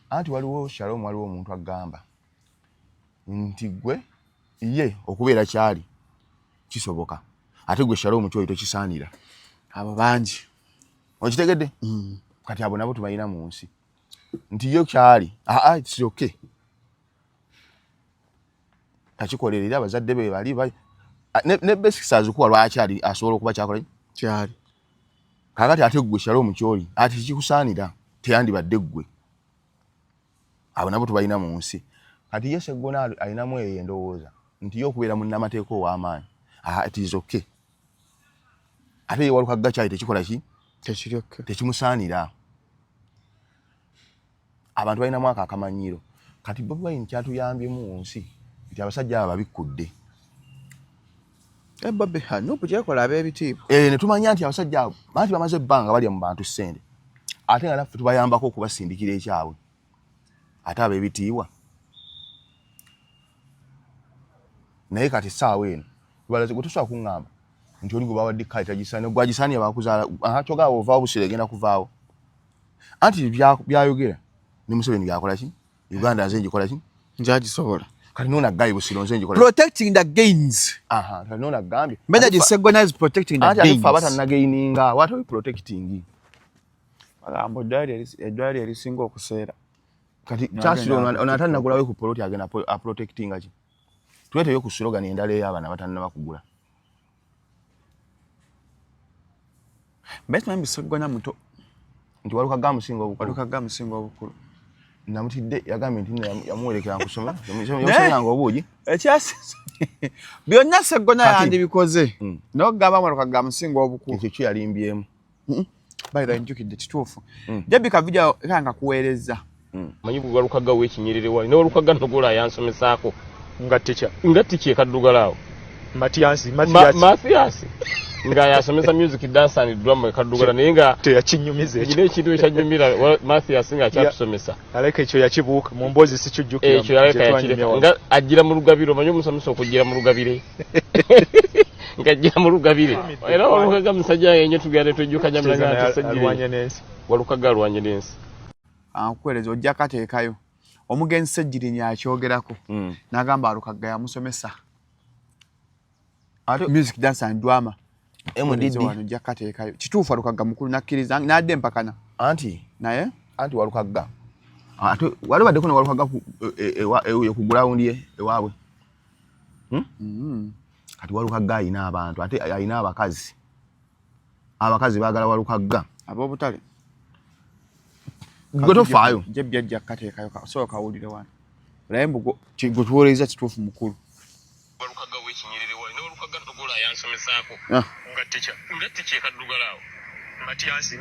anti waliwo Shalom waliwo omuntu agamba nti gwe ye okubeera kyali kisoboka ate gwe Shalom kyoyo tokisaanira abo bangi okitegedde kati abo nabo tubayina mu nsi nti yo kyali it's okay akikolerera abazadde be bali ne basics azukuwa lwakyali asobola okuba kyakola kyali kakati ate gwe Shalom kyoli ati kikusaanira teyandibadde gwe abo nabo tubayina mu nsi kati ye Seggona alinamu eyo endowooza nti yo okubeera munnamateeka ow'amaanyi it is okay ate ye waluka gakyali tekikola ki tekimusaanira abantu balinamu akakamanyiro kati Bobi Wine kyatuyambyemu mu nsi nti abasajja abo babikkudde Bobi Hanupu kyekola ab'ebitiibwa ne tumanya nti abasajja abo banti bamaze ebbanga balya mu bantu ssente ate nga naffe tubayambako okubasindikira ekyabwe ate ab'ebitiibwa naye kati essaawa eno tubalaze gwe tusobola kuŋŋamba nti oli gwe bawadde kale tagisaanira gwagisaanira bakuzaala kyogaawo ovaawo busiro egenda kuvaawo anti byayogera ne Museveni byakola ki Uganda nze ngikola ki njagisobola kati nona gayi busiro nze ngikola protecting the gains kati nona gambye Manager Seggona is protecting the gains ati abatanna gaininga what are we protecting agambo edwali erisinga okuseera kati kyasiro ono atannagulawo ku poloti agenda protectinga ki tweteyo ku slogan endala ey'abaana batannaba kugula best man Seggona muto nti waluka gamusinga obukulu namutidde yagambye nti yamuwerekera nkusome yamusomera obuugi ekyasi byonna Seggona yandibikoze n'ogamba waluka gamusinga obukulu ekyo kyalimbyemu bayira njukidde kituufu Debbie Kavija kanga kuweereza manyi waluka gawe ekinyerere wali ne waluka ganogola yansomesaako nga ticha kaddugalaawo Matiasi nga yasomesa music dance and drama kaddugala naye nga teyakinyumiza ekyo ekintu ekyanyumira Mathias nga akyatusomesa aleka ekyo yakibuuka mu mboozi sikijjukira ekyo yaleka yakireka nga ajjira mu lugabiro manyi omusomesa okujjira mu lugabire nga ajjira mu lugabire era walukaga musajja yenye tugende tujjukanya mulanga alwanye n'ensi walukaga alwanye n'ensi akuweereza ojja kateekayo omugenzi Sejjirinya akyogerako n'agamba alukaga yamusomesa music dance and drama MDD wano ojja kateekayo kituufu alukaga mukulu nakkiriza n'adde empakana anti walukaga ate wali baddeko ne walukaga ku ground ye ewaabwe kati walukaga ayina abantu ate ayina abakazi baagala walukaga ab'obutale gwe tofaayo je byajja kateekayo sooka kawulire wano naye mbugo gwe tuwolereza kituufu mukulu walukaga w'ekinyerere wali ne walukaga ntogola yansomesaako nga ticha kaddugalaawo Matiasi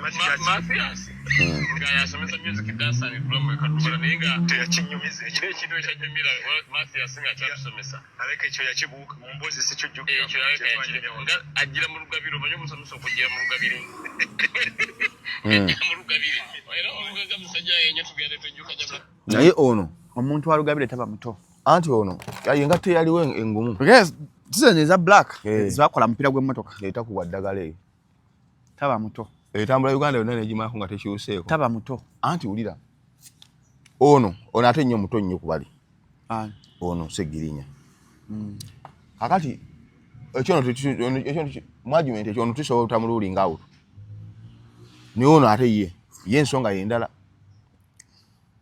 nga yasomesa music dance and drama kaddugala naye nga teyakinyumiza ekyo ekintu ekyanyumira Mathias nga akyatusomesa aleka ekyo yakibuuka mu mboozi sikijjukira ekyo yaleka yakireka nga ajjira mu lugabiro manyi omusomesa okujjira mu lugabire mu lugabire era olugaga musajja yenye tugende tujjukanya naye ono omuntu walugabire taba muto anti ono yenga teyaliwo engumu Zizaneza black. Zakola mpira gw'emmotoka. Etakubwa ddagala eyo. Taba muto. Etambula Uganda yonna negimalako nga tekyuseeko. Taba muto. Anti wulira. Ono ate nnyo muto nnyo ku bali. Ono Segirinya. Kakati ekyono mwagiment ekyono tusobola otamululinga out. Ni ono ate ye ensonga yendala.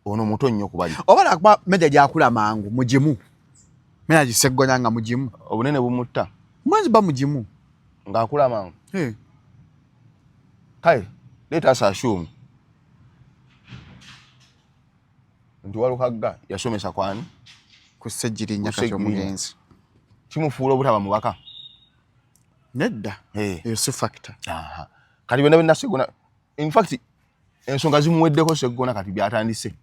Ono muto nnyo ku bali. Obala kuba meja gyakula mangu mugimu. Mena Sseggona nga mugimu. Obunene bumutta. Mwanzi ba mugimu. Ng'akula mangu. Kale, let us assume. Nti Walukagga yasomesa kwani? Ku Segirinya kati omugenzi. Kimufuula obutaba mubaka. Nedda. Eyo factor. Kati bena Sseggona. In fact, ensonga zimuweddeko Sseggona kati byatandise.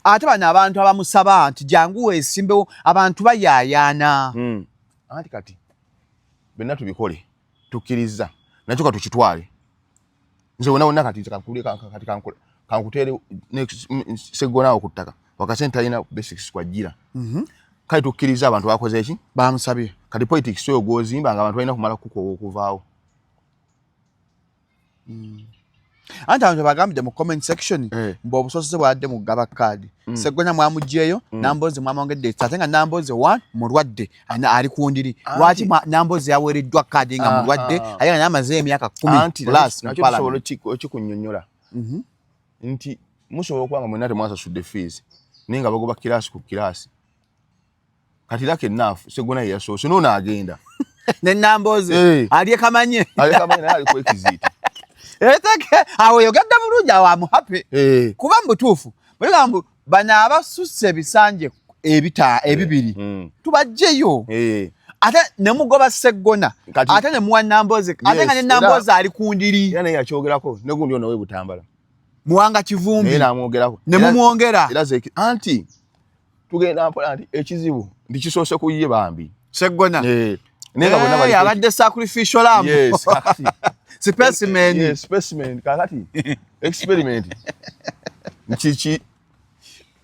Ate bano abantu abamusaba nti jangu weesimbewo abantu bayaayaana. Anti kati bena tubikole tukkiriza nakyo katukitwale. Nze wona kati kakule kati kankutere Sseggona okuttaka wakasenta ina basics kwa jira. Kati tukkiriza abantu bakoze eki bamusabye kati politics yo gozimba nga abantu balina kumala kuko okuvaawo. Anti abantu bagambye mu comment section mbo obusosoze bwadde mu gaba card. Sseggona mwamugyeyo Namboze mwamongedde ate nga Namboze 1 mulwadde ali kuundiri. Lwaki Namboze yaweereddwa card nga mulwadde aye nga namaze emyaka 10 plus nakyo tusobola kikunnyonnyola. Nti musobola okuba nga mwenna temwasasudde fees naye nga bagoba kirasi ku kirasi. Kati lake naafu Sseggona yasoose n'ono agenda. Ne Namboze ali ekamanye naye ali kwekiziti. Etake awo yogedde bulungi awo amuhape. Kuba mbutuufu muligambo bano abasusse ebisanje ebibiri tubajjeyo. Ate ne mugoba Sseggona ate ne muwa Namboze ate nga ne Namboze ali kundiri. Naye yakyogerako ne gundi ono we Butambala. Muwanga Kivumbi n'amwogerako ne mumwongera. Anti tugenda mpola nti ekizibu ndikisoose ku ye bambi Sseggona. Nenga bonna bali abadde sacrificial lamb. Yes, kakati. Specimen. Yes, specimen kakati. Experiment. Nchichi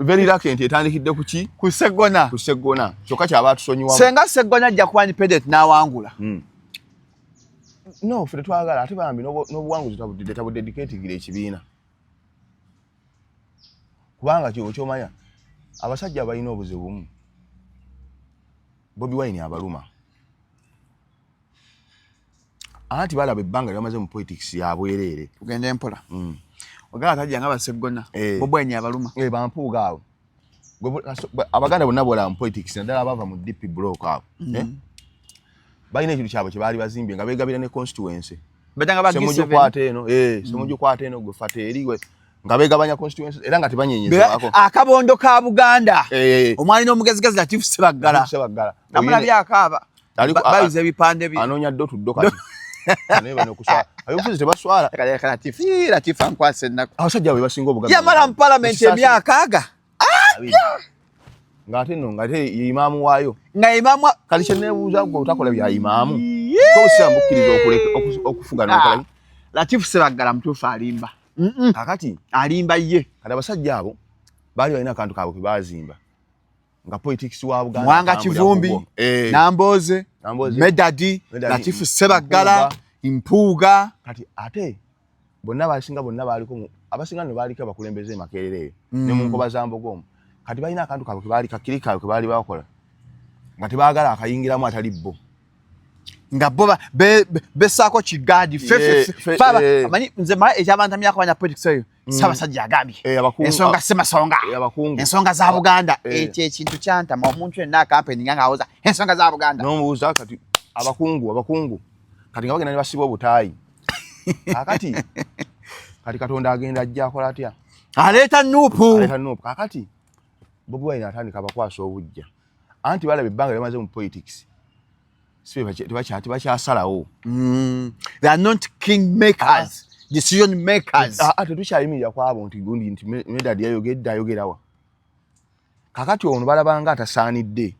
very lucky nti etandikidde kuki ku Sseggona. Ku Sseggona. Kyokka kyaba tusonyiwa. Senga Sseggona ajja kuba independent n'awangula. No, ffe twagala ate bambi n'obuwanguzi tabudedicatingire ekibiina. Kubanga kyomanya abasajja balina obuzibu bumu. Bobi Wine abaluma. Anti balaba ebbanga lyamaze mu politics ya bwerere. Tugende mpola. Ogala tajja nga Sseggona. Bobi Wine abaluma. Bampuuga awo. Abaganda bonna bola mu politics naddala abava mu DP block awo. Balina ekintu kyabwe kye baali bazimbye nga beegabira ne constituency. Semujukwata eno gwe fata eriwe nga beegabanya constituency era nga tebanyenyezeako. Akabondo ka Buganda. Omwali n'omugezigezi Latif Ssebaggala. Namulabye akaaba. Bayize ebipande bye. Anoonya ddo tuddo kati. Neba nokuswala. Ayofuzi tebaswala. Latif ankwase ennaku. Abasajja be basinga Obuganda. Yamala mu parliament emyaka aga. Ngate no ngate imaamu waayo. Nga imaamu kali kyeneebuuza gwe utakola bya imaamu. Ko osambukiriza okufuga n'okola. Latif Ssebaggala mutuufu alimba. Kakati alimba ye. Kati abasajja abo baali balina akantu kaabwe ke baazimba. Nga politics wa Buganda. Mwanga Kivumbi, Namboze, Medadi, Latif Ssebaggala, Mpuuga. Kati ate bonna baaliko abasinga ne baaliko bakulembeze Makerere ne mu nkoba za Mbogomu. Kati balina akantu kaabwe ke baali kakirika ke baali bakola. Nga tebaagala akayingiramu atali bo. Nga bo besaako kigadi faba amanyi nze mala ekyabantu myaka banya politics eyo Ssaabasajja agambye ensonga Ssemasonga ensonga za Buganda ekyo ekintu kyantama omuntu yenna akampeni nga awoza ensonga za Buganda n'omubuuza kati abakungu kati nga bagenda ne basiba obutaayi kakati Katonda agenda ajja akola atya aleeta nuupu kakati Bobi Wine atandika abakwasa obujja anti balaba ebbanga lyamaze mu politics tebakyasalawo. They are not king makers, decision makers. Ate tukyayimirira kwabo nti gundi nti Medadi ayogerawa. Kakati ono balabanga atasaanidde.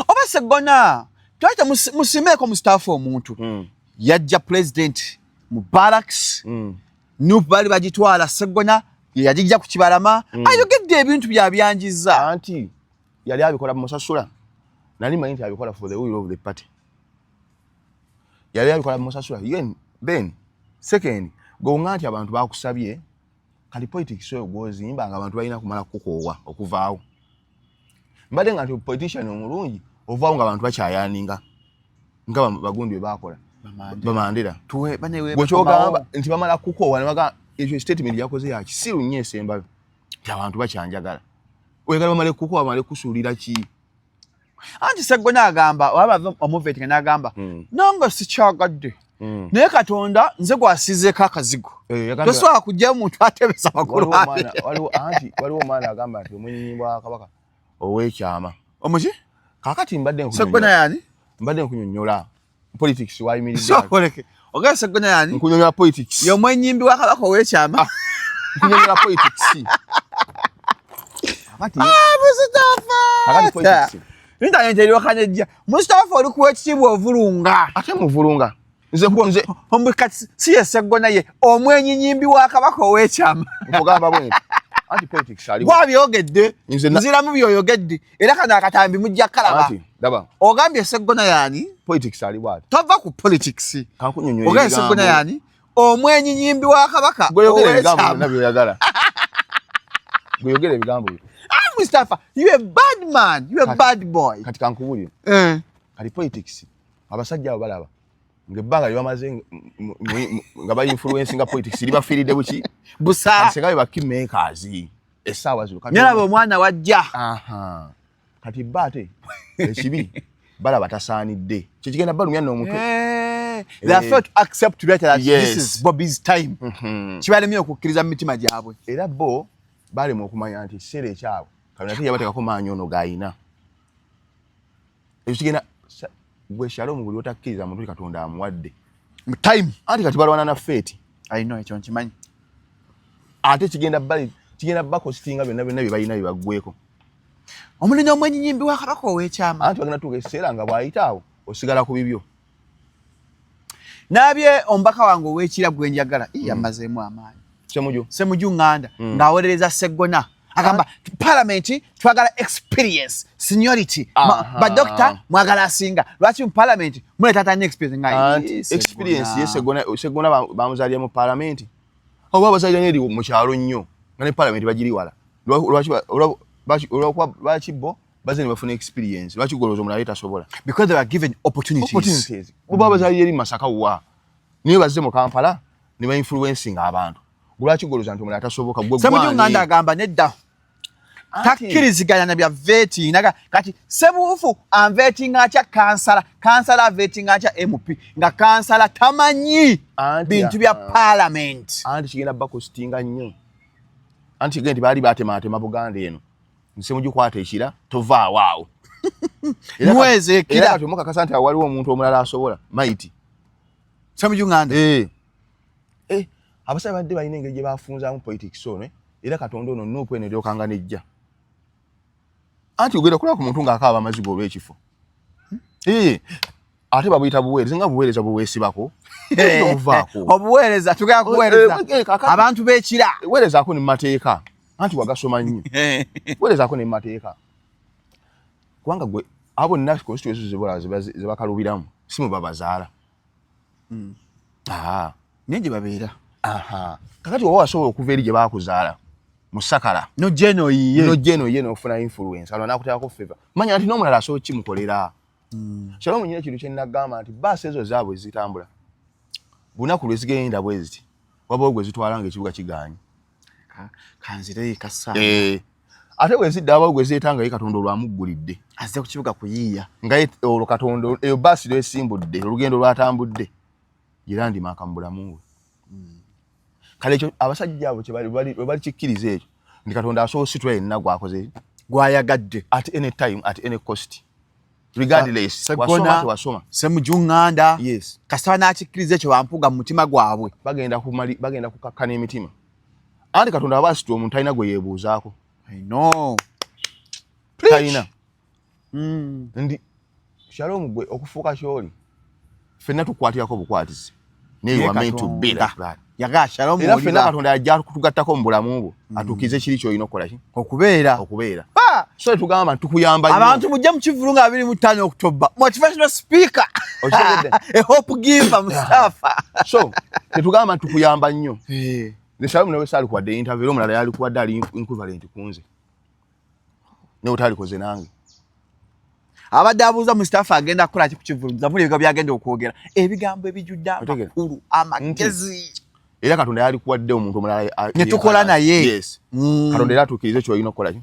Oba Sseggona twayita musimeeko mu staff omuntu. Yajja president mu barracks. Nuupu bali bagitwala Sseggona yajijja ku Kibalama. Ayogedde ebintu byabyanjiza. Anti yali abikola mu musasula. Nali manyi nti abikola for the will of the party. yali alikola musasula yen ben second gonga nti abantu bakusabye kali politics oyo gwozimba nga abantu balina kumala kukoowa okuvaawo mbadde nga nti politician omulungi ovaawo nga abantu bakyayaninga nga bagundi bwe bakola bamandira bwekyogamba nti bamala kukoowa ne baga ekyo statement yakoze yakisiru nnyo esembayo nti abantu bakyanjagala oyagala bamale kukoowa bamale kusuulira ki anti Sseggona agamba waba omuvetinga n'agamba nange sikyagadde naye Katonda nze gwasizeeko akazigo tosobola kujjayo muntu atebesa makulu waliwo omwana agamba nti omwenyinyi wa Kabaka ow'ekyama omuki kakati Sseggona yani mbadde nkunyonnyola politics wayimiridde sokoleke ogenda Sseggona yani nkunyonnyola politics ye omwenyimbi wa Kabaka ow'ekyama nkunyonnyola politics kakati politics internet eriwakanejja Mustafa oli kuwa ekitiibwa ovulunga ate muvulunga nze ombukati si ye Sseggona ye omwenyinyimbi wa Kabaka ow'ekyama nkugamba bwenti anti politics ali gwabyogedde nziramu byoyogedde era kano akatambi mujja kalaba daba ogambye Sseggona yani politics ali bwati tova ku politics kankunyonnyola ogambye Sseggona yani omwenyinyimbi wa Kabaka gweyogera ebigambo byonna byoyagala gweyogera ebigambo byo Mustafa, you a bad man. You a bad boy. Kati kankubuli. Kati politics. Abasajja abo balaba. Ngebbanga libamaze nga ba influence nga politics liba fiiride buki. Busa. Asegayo ba kingmakers. Esaawa zino. Nyalaba omwana wajja. Aha. Kati bate. Ekibi. Balaba tasaanidde. Kikigenda balumya n'omutwe. They are failed to accept that this is Bobby's time. Kibalemi okukkiriza mu mitima gyabwe. Era bo bali mu okumanya nti kiseera ekyabo Katonda yabateekako maanyi ono g'ayina. Ekyo kigenda gwe Shalom buli otakkiriza muntu Katonda amuwadde. Mu time. Anti kati balwana na fate. I know ekyo nkimanyi. Ate kigenda bakositinga byonna bye balina bye baggweko. Omunene omwenyinyimbi wa Kabaka ow'ekyama. Anti bagenda tuuka ekiseera nga bw'ayitaawo osigala ku bibyo. Nabye ombaka wange ow'ekira gwe njagala yamazeemu amaanyi. Ssemuju Nganda ng'awolereza Sseggona agamba parliament twagala experience seniority ba doctor mwagala asinga lwaki mu parliament muletatanya experience experience ye Sseggona bamuzaalira mu parliament oba abazaalira eri mu kyalo nnyo nga ne parliament bagiri wala lwaki bo baze ne bafuna experience lwaki golozo omulala tasobola because they were given opportunities oba abazaalira eri Masaka wa niye bazze mu Kampala ne ba influencing abantu Gulachi goloza nti omulala tasoboka gwe gwani. Ssemuju Nganda agamba nedda. Takkiriziganya na bya veti naga kati Sebuufu anveting acha kansala veting acha MP nga kansala tamanyi bintu bya parliament. Anti kigenda bakostinga nnyo. Anti genti bali batema Buganda eno. Ssemuju kwata ekira tova waawo. Mweze ekira. Era atomoka kasante waliwo omuntu omulala asobola maiti. Ssemuju Nganda. Abasaba badde balina engeri gye bafunzaamu politics ono era Katonda ono nuupu eno eryokanga nejja. Anti ogenda kulaba ku muntu ng'akaaba amazigo olw'ekifo. Ate babuyita buweereza nga buweereza buweesibako. Obuweereza tugenda kuweereza abantu b'ekira. Weerezaako ne mu mateeka. Anti wagasoma nnyo. Weerezaako ne mu mateeka. Kubanga gwe abo nna constituencies ze bakalubiramu si mu babazaala. Ningi babeera. Kakati oba wasobola okuva eri gye baakuzaala mu Sakala no jeno ye n'ofuna influence alwa nakuteekako favor manya nti n'omulala asobola kimukolera. Shalom nyine kintu kye nagamba nti baasi ezo zaabwe zitambula bunaku lwe zigenda bwe ziti waba gwe zitwala ng'ekibuga kiganye kanzire kasa ate bwe zidda aba gwe zeetanga ye Katonda olwamuggulidde azze ku kibuga kuyiiya nga olwo Katonda eyo baasi lwesimbudde olugendo lwatambudde era ndimaka mu bulamu kale ekyo abasajja abo kye bali kikkiriza ekyo ndi Katonda asobola sitwa yenna gwakoze gwayagadde at any time at any cost regardless wasoma Ssemuju Nganda kasaba n'akikkiriza ekyo bampuga mu mutima gwabwe bagenda kukakkana emitima anti Katonda aba asitwa omuntu alina gwe yeebuuzaako talina ndi Shalom gwe okufuuka kyoli ffenna tukwatirako bukwatisi you are meant to be like that. Yaga Shalom oli Katonda ajja kutugattako mu bulamu bwo atukize kiri ky'olina okukola ki okubeera So tugamba tukuyamba nnyo. Abantu mujja mu kivulunga 25 October. Motivational speaker. A hope giver Mustafa. So tetugamba tukuyamba nnyo. Neshamu nawe sali kwa the interview omulala yali kuwa dali equivalent kunze. Ne utali koze nange. Abadde abuuza Mustafa agenda kukola ki ku kivulunga. Zamuli bigambo byagenda okwogera. Ebigambo ebijjudde amakulu amagezi. Era Katonda yali kuwadde omuntu omulala ne tukola naye. Yes. Katonda era tukirize kyo olina okukola ki.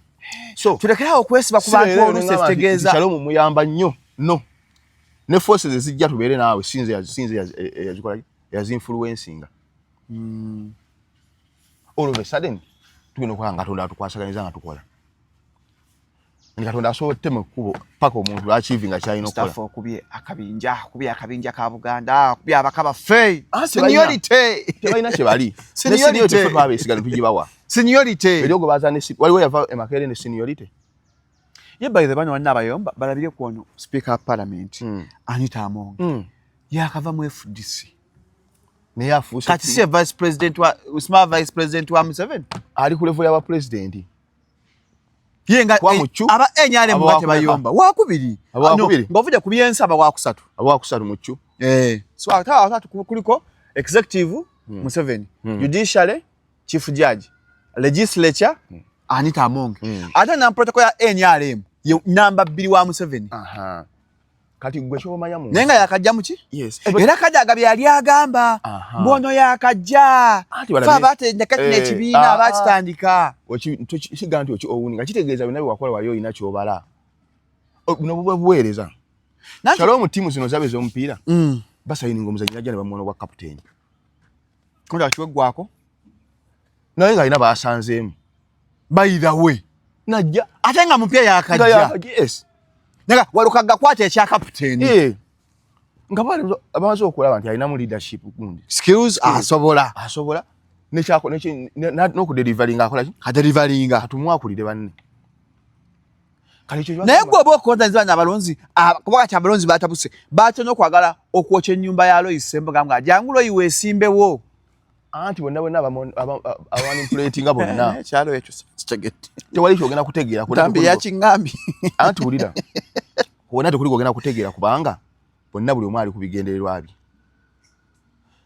So tulekerawo okwesiba ku bantu oluusi ekitegeeza. Shalom muyamba nnyo. No. Ne forces ezijja tubeere naawe sinze yazikola ki. Yazinfluencinga. All of a sudden tugenda okukola nga Katonda atukwasaganiza nga tukola. Katonda asobote mu kkubo paka omuntu achieving kyalina okukola. Mustafa okubye akabinja ka Buganda, okubye abakaba fey. Seniority. Tebalina kye bali. Seniority twabesigala tugibawa. Seniority. Ebyogo bazane waliwo yava emakere ne seniority. Ye by the bano wanna abayomba balabire ku ono Speaker of Parliament Anita Among. Yakava mu FDC. Ne yafuuse. Kati si Vice President wa Smart Vice President wa Museveni. Ali ku level ya president. Yenga aba enyale mu bayomba. Wakubiri. Ngovuja ku byensaba wakusatu. Wakusatu muchu. So atatu kuliko executive Museveni, judiciary chief judge, legislature Anita Among. Ata na protocol ya NRM number 2 wa Museveni. Kati gwe kyo manya mu. Nenga yakajja muki? Yes. Era kaja agabi yali agamba. Mbono yakajja. Fa bate ndakati n'ekibiina abakitandika. Kiganti oki owuninga kitegeeza binabi wakola wali oyina kyobala. Buno buweereza. Shalom timu zino zabe z'omupiira. Basayininga omuzanyi najja ne bamuwono wa captain. Konda kiweggwako. Naye nga alina baasanzeemu. By the way. Najja. Ate nga mupiira yakajja. Yes. Naga walukaga kwate ekya captain. Nga bali abaanze okulaba nti alina mu leadership gundi. Skills asobola. Nekyako n'okudelivaringa akola ki? Adelivaringa. Atumwakulire banne. Naye gwe oba okontanyiza bano abalonzi kubanga kya abalonzi batabuse batona okwagala okwokya ennyumba ya Lois Semboga nga jangu Lois weesimbewo. Anti bonna abamanipulatinga bonna. Kyalo ekyo kitegete. Tewali kyogenda kutegeera. Tambi ya kingambi. Anti bulira. Wonna tekuli kwogenda kutegeera kubanga bonna buli omu ali ku bigendererwa bye.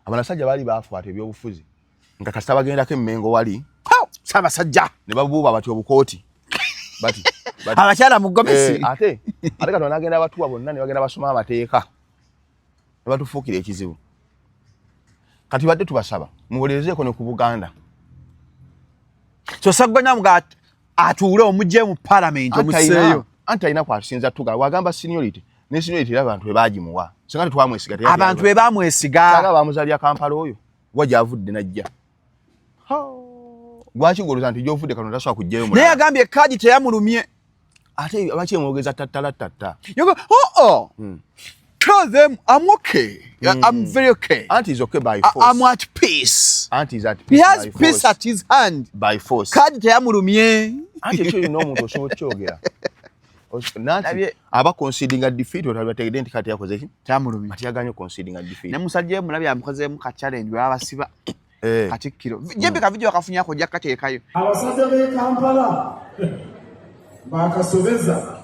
Abanasajja baali baafuata ebyobufuzi. Nga kasita bagendako emmengo wali. Ssaabasajja. Ne babuuba bati obukooti. Bati. Abakyala mu Gomesi. Ate Katonda n'agenda abatuwa bonna ne bagenda basoma amateeka. Ne batufuukira ekizibu. Kati badde tubasaba muwolezeeko ne ku Buganda. So saganya mga atuule omujje mu parliament omuseeyo. Anti alina kwasinza tugala wagamba seniority. Ne seniority abantu be baagimuwa. Singa twamwesiga teyali. Abantu be baamwesiga. Saga bamuzalya Kampala oyo. Wajja avudde najja. Gwaki ngoloza nti gyovudde Katonda taswa kujjayo mu. Naye agambye kaadi teyamulumye. Ate abaki emwogeza tatta. You go, tell them I'm okay. I'm very okay. Auntie is okay by force. I'm at peace. Auntie is at peace. He has peace at his hand. By force. Kaadi teyamulumye. Auntie kyo n'omuntu osobola kyogera. Nanti aba conceding a defeat otabategedde nti kati yakoze ki? Teyamulumye. Kati yaganye conceding a defeat. Ne musajja ye mulabye amukozeemu ka challenge babasiba. Katikkiro. Jembe ka video akafunyako jja kateekayo. Abasajja b'e Kampala baakasobeza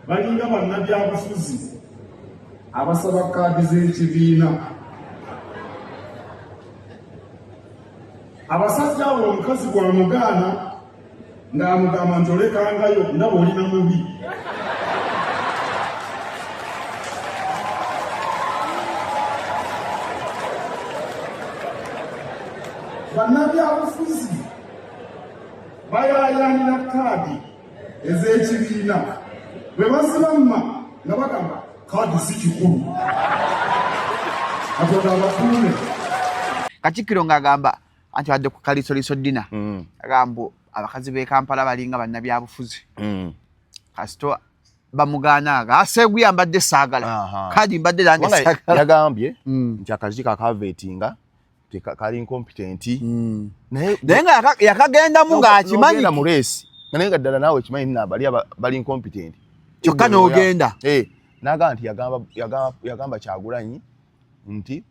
balinga bannabyabufuzi abasaba kaadi z'ekibiina. Abasajja abo omukazi gwamugaana ng'amugamba nti olekangayo ndaba olina mubi. Bannabyabufuzi bayaayaanira kaadi ez'ekibiina bwe bazibamma nga bagamba kaadi si kikulu. Katonda abakuume. Katikkiro ng'agamba anti badde ku kalisoliso dina. Agamba abakazi b'e Kampala balinga bannabyabufuzi. Kasito bamugaananga aseeguya mbadde saagala. Kaadi mbadde nange saagala. Yagambye nti akazi kakavetinga kali incompetent. Naye nga yakagendamu ng'akimanyi. Ngenda mu race. Naye nga ddala naawe kimanyi nina bali incompetent. Kyokka n'ogenda. N'agamba nti yagamba Kyagulanyi nti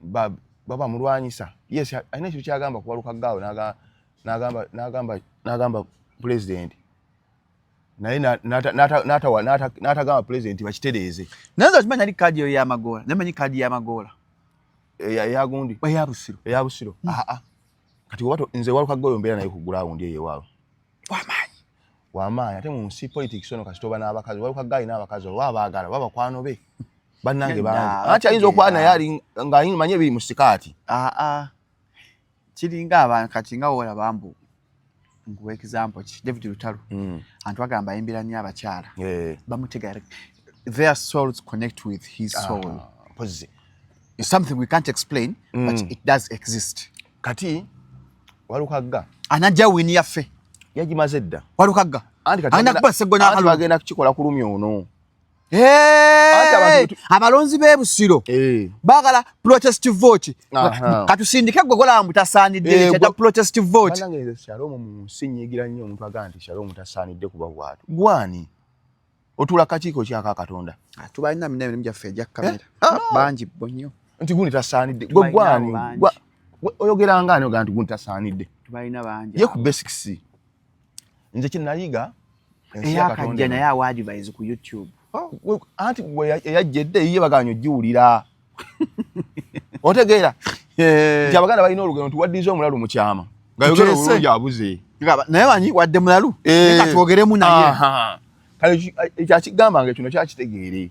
baba mulwanyisa. Yes, alina ekyo kyagamba kuwaluka gaawe n'agamba president naye n'atagamba president bakitereeze. Naye okimanya ali kadi yo y'Amagoola, nemanyi kadi y'Amagoola eyagundi eya Busiro. Kati oba nze Waluka Goyo mbeera naye ku ground eyo ewaabwe wamaanyi ate mu nsi politics ono kasitoba n'abakazi Waluka Gayi n'abakazi oba baagala oba bakwano be bannange bangi anti ayinza okuba naye ali ng'amanyi ebiri mu sikaati. Kiringa abantu kati nga wola bambu nguwa example David Lutalo antu agamba ayimbira nnyo abakyala bamutega their souls connect with his soul. It's something we can't explain but it does exist. Kati Waluka Ga anajja wini yaffe yagimaze dda Waluka Ga anakuba Sseggona akalu bagenda kukikola ku Lumya ono. Abalonzi b'e Busiro baagala protest vote katusindike gwe gola mutasaanidde kyata protest vote. Banange Shalom mu nsi nnyigira nnyo omuntu agamba nti Shalom tasaanidde kuba bwatu gwani otula kakiiko kyaka Katonda tubalina minene gyaffe ejja kamera bangi bo nnyo nti gundi tasaanidde gwe gwani oyogera ngani ogamba nti gundi tasaanidde tubalina bangi ye ku basics nze kinayiga ensi ya Katonda eyakajja naye awadvise ku YouTube. Anti gwe yajjedde ye baganya ojiwulira otegeera nti Abaganda balina olugero nti waddiza omulalu mu kyama nga yogera obulungi abuze naye banyi wadde mulalu katwogeremu naye kale ekyakigamba nga kino kyakitegeere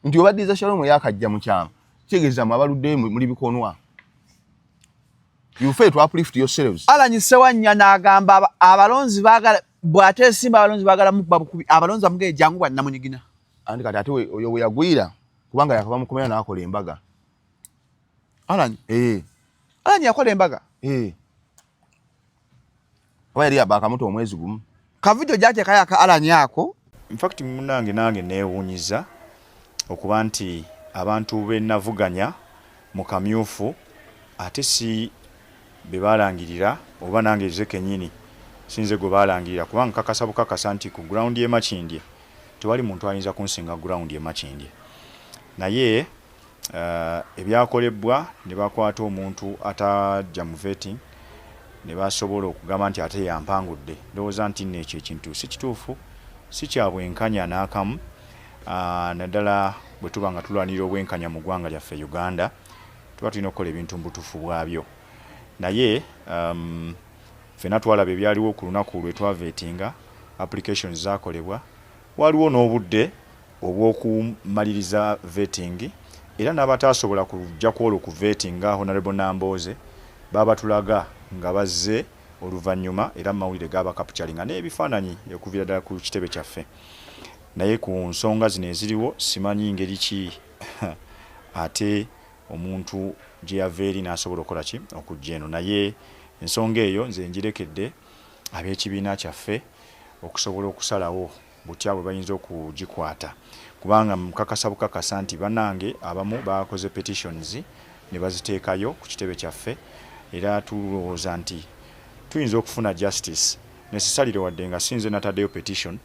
nti obaddiza Shalom yakajja mu kyama kitegeeza mu abaludde muli bikonwa. You fail to uplift yourselves. Alanyi Sewanya n'agamba abalonzi baagala bw'ateesimba abalonzi baagala mukuba bukubi abalonzi bamugee jangu bwa Namunyigina. Andi kati ate oyo we yagwira kubanga yakava mukomera n'akola embaga. Alanyi Alanyi yakola embaga oba yali yabaaka muto omwezi gumu kavidio gy'ateeka yaka Alanyi ako. In fact munange nange neewuunyiza okuba nti abantu be navuganya mu kamyufu ate si be balangirira oba nange nze kennyini sinze gwe balangirira kubanga kakasa bukakasa nti ku ground y'e Makindye tewali muntu ayinza kunsinga ground y'e Makindye. Naye ebyakolebwa ne bakwata omuntu atajja mu vetting ne basobola okugamba nti ate yampangudde ndowooza nti nno ekyo ekintu si kituufu si kya bwenkanya n'akamu naddala bwe tuba nga tulwanirira obwenkanya mu ggwanga lyaffe Uganda tuba tulina okukola ebintu mu butuufu bwabyo. Naye ffenna twalaba ebyaliwo ku lunaku lwe twavetinga applications zakolebwa waliwo n'obudde obw'okumaliriza vetting era n'abatasobola kujja kwolwo ku vetting nga Honorable Nambooze babatulaga nga bazze oluvannyuma era mawulire gaba capturing n'ebifaananyi okuviira ddala ku kitebe kyaffe. Naye ku nsonga zino eziriwo simanyi ngeri ki ate omuntu gye yava eri n'asobola okukola ki okujja eno. Naye ensonga eyo nze ngirekedde ab'ekibiina kyaffe okusobola okusalawo butya bwe bayinza okugikwata kubanga mukakasa bukakasa nti bannange abamu bakoze petitions ne baziteekayo ku kitebe kyaffe era tulowooza nti tuyinza okufuna justice necessarily wadde nga sinze nataddeyo petition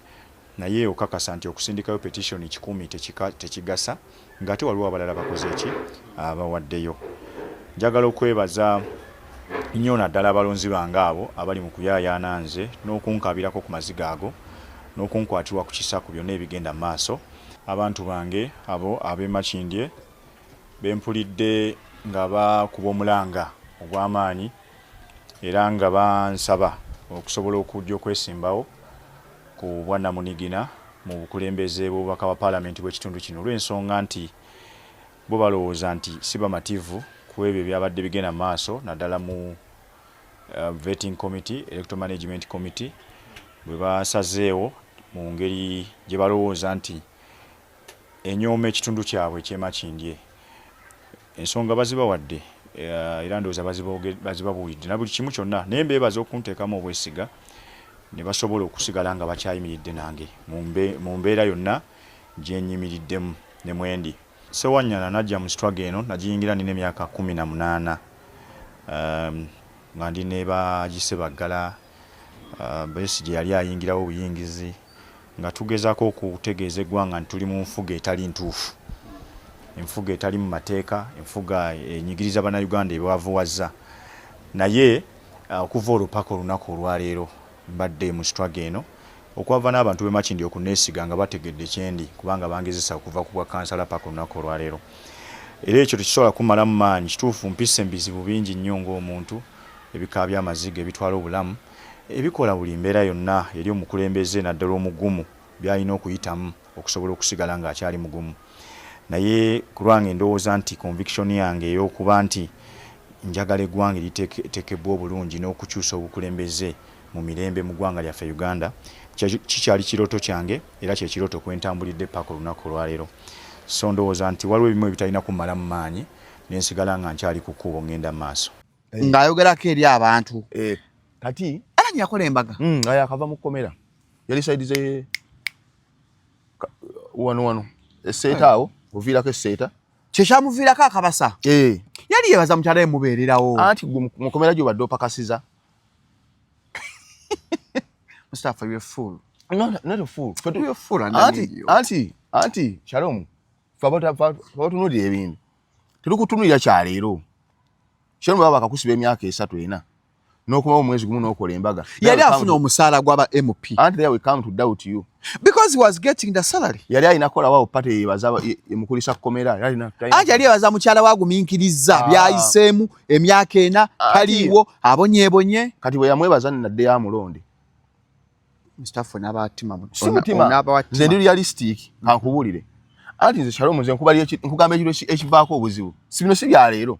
naye okakasa nti okusindikayo petition 100 tekigasa ng'ate waliwo abalala bakoze eki abawaddeyo. Njagala okwebaza nnyo naddala abalonzi bange abo abali mu kuyaayaana nze n'okunkabirako ku maziga ago n'okunkwatirwa ku kisaku byonna ebigenda mu maaso. Abantu bange abo ab'e Makindye bempulidde nga bakuba omulanga ogw'amaanyi era nga bansaba okusobola okujja okwesimbawo ku bwannamunigina mu bukulembeze bw'obubaka bwa paalamenti bw'ekitundu kino olw'ensonga nti bo balowooza nti si bamativu ku ebyo byabadde bigenda mu maaso naddala mu vetting committee electoral management committee bwe basazeewo mu ngeri gye balowooza nti enyooma ekitundu kyabwe eky'e Makindye. Ensonga bazibawadde era ndowooza bazibabuulidde na buli kimu kyonna naye mbeebaza okunteekamu obwesiga ne basobola okusigala nga bakyayimiridde nange mu mbeera yonna gye nnyimiriddemu ne mwendi. Sewanyana najja mu struggle eno nagiyingira nina emyaka 18 nga ndi ne bagise baggala Besigye yali ayingirawo obuyingizi nga tugezaako okutegeeza eggwanga nti tuli mu nfuga etali ntuufu, enfuga etali mu mateeka, enfuga enyigiriza bannayuganda ebavuwazza. Naye okuva olupaka olunaku olwaleero mbadde mu struggle eno okwava n'abantu b'Emakindi okuneesiga nga bategedde kyendi kubanga bangezesa okuva ku bwa kansala paka olunaku olwaleero. Era ekyo tekisobola kumalamu maanyi, kituufu mpise mbizibu bingi nnyo ng'omuntu, ebika by'amaziga ebitwala obulamu, ebikola buli mbeera yonna eri omukulembeze naddala omugumu by'alina okuyitamu okusobola okusigala ng'akyali mugumu. Naye ku lwange ndowooza nti conviction yange ey'okuba nti njagala eggwanga liteekebwa obulungi n'okukyusa obukulembeze mu mirembe mu ggwanga lyaffe Uganda kikyali kirooto kyange era kye kirooto kwentambulidde paka olunaku olwaleero. So ndowooza nti waliwo ebimu ebitalina kumalamu maanyi nensigala nga nkyali ku kkubo ngenda mu maaso. Ng'ayogerako eri abantu. Kati Alanya yakola embaga. Akava mu kkomera. Yali saidize wano. Esseeta awo, oviirako esseeta. Kye kyamuviirako akabasa. Yali yeebaza mukyala we mubeererawo. Anti mu kkomera gy'obadde opakasiza. Mustafa, you're a fool. Not a fool. You're a fool. Anti, Shalom. Fabatunuulira ebintu. Tetukutunuulira kya leero. Shalom baba bakakusiba emyaka 3 ena. N'okumawo omwezi gumu n'okola embaga. Yali afuna omusaala gw'aba MP. Anti there we come to doubt you. Because he was getting the salary. Yali alina kola wawo pate yebaza emukulisa kkomera. Anti yali yebaza mukyala wagumiikiriza byayiseemu emyaka 4 taliiwo abonyeebonye. Kati bwe yamwebaza nadde yamulonde. Mustafa n'abatima nze ndi realistic kankubuulire. Anti nze Shalom nze nkugamba ekivaako obuzibu. Si bino si bya leero.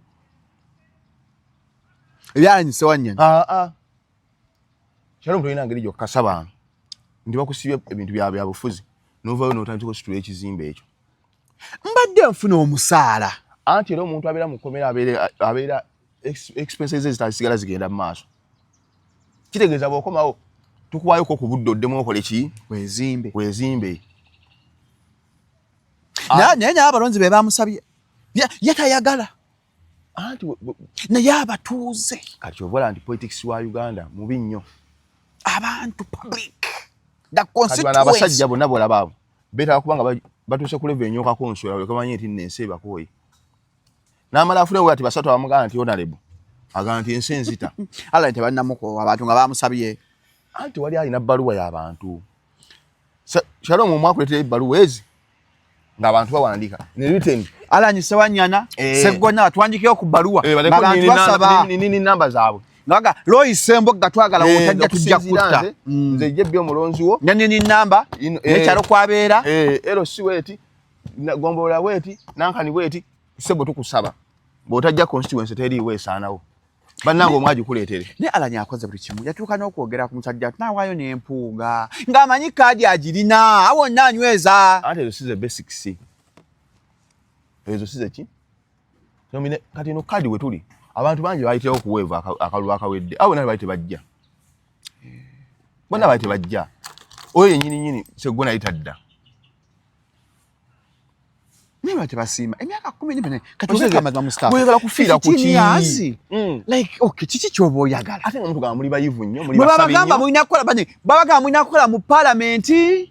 Ebyalanyise wannyana. Shalom tulina ngeri gy'okukasaba ndi bakusibye ebintu bya bufuzi n'ovaayo n'otandika okusitula ekizimbe ekyo. Mbadde nfuna omusaala. Anti era omuntu abeera mu kkomera abeera expenses ezitasigala zigenda mu maaso. Kitegeeza bw'okomawo tukuwaayoko ku budde oddemu okole ki? Weezimbe. Naye abalonzi be bamusabye yatayagala. Anti naye abatuuze. Kati ovola nti politics wa Uganda mubi nnyo. Abantu public. The constituency. Kati abasajja bonna bolabaabo. Beetaba kubanga batuuse ku level enyoka konsula wekamanye nti nense bakoyi. N'amala afune we ati basatu abamugana nti honorable. Agamba nti ensi enzita. Ala nti bannamuko abantu nga bamusabye. Anti wali alina bbaluwa y'abantu. Shalom omwakuleetera ebbaluwa ezi ng'abantu bawandiika. Ne written. Alanyise wannyana Seggona twandiikeyo ku bbaluwa. Abantu basaba nini namba zaabwe. Ngaga loyisembo gatwagala wotajja tujja kutta. Nze jjebbi omulonzi wo. Nini namba nekyalo kwabeera. LC weti Gombola weti Nankani weti sebo tukusaba. Bw'otajja constituency teriiwo esaanawo. Bannange omwaji kuleetere. Ne Alanya akoze buli kimu. Yatuuka n'okwogera ku musajja tunawaayo n'empuuga. Ng'amanyi kaadi agirina awo nnanyweza. Ate ezo si ze basics. Ezo si ze ki? Kati no kaadi we tuli. Abantu bangi bayitewo okuweeva akalulu akawedde. Abo nabo bayite bajja. Bonna bayite bajja. Oyo nyini Seggona ayitadda. Mimi bate basima. Emyaka 14 kati oseka mazwa Mustafa. Oyagala kufiira ku ki? Like okay, kiki kyobo oyagala? Ate nga omuntu gamba muli bayivu nnyo, muli basabi nnyo. Babagamba mulina kukola bane. Babagamba mulina kukola mu parliament.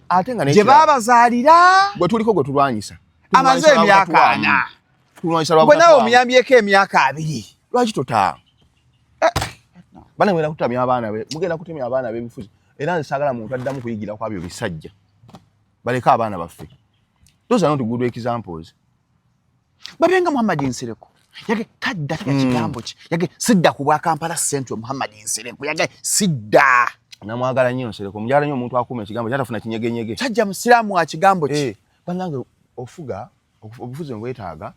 Ate nga je babazaalira. Gwe tuliko gwe tulwanyisa. Amaze emyaka 4. Tulwanyisa lwa. Gwe nawe omuyambyeko emyaka 2. Lwaki tota? Bana mwera kutamya abaana be. Mugenda kutemya abaana be bifuzi. Era nsagala muntu addamu kuyigira kwabyo bisajja. Baleka abaana baffe. Those are not good examples. Babenga Muhammad Nsereko. Yage kadda ya kigambo ki. Yage sidda ku bwa Kampala Central Muhammad Nsereko. Yage sidda. Namwagala nnyo Nsereko. Mujala nnyo omuntu akuuma ekigambo kyatafuna kinyegenyege. Tajja musiramu wa kigambo ki. Bannange ofuga obufuzi ngwetaaga.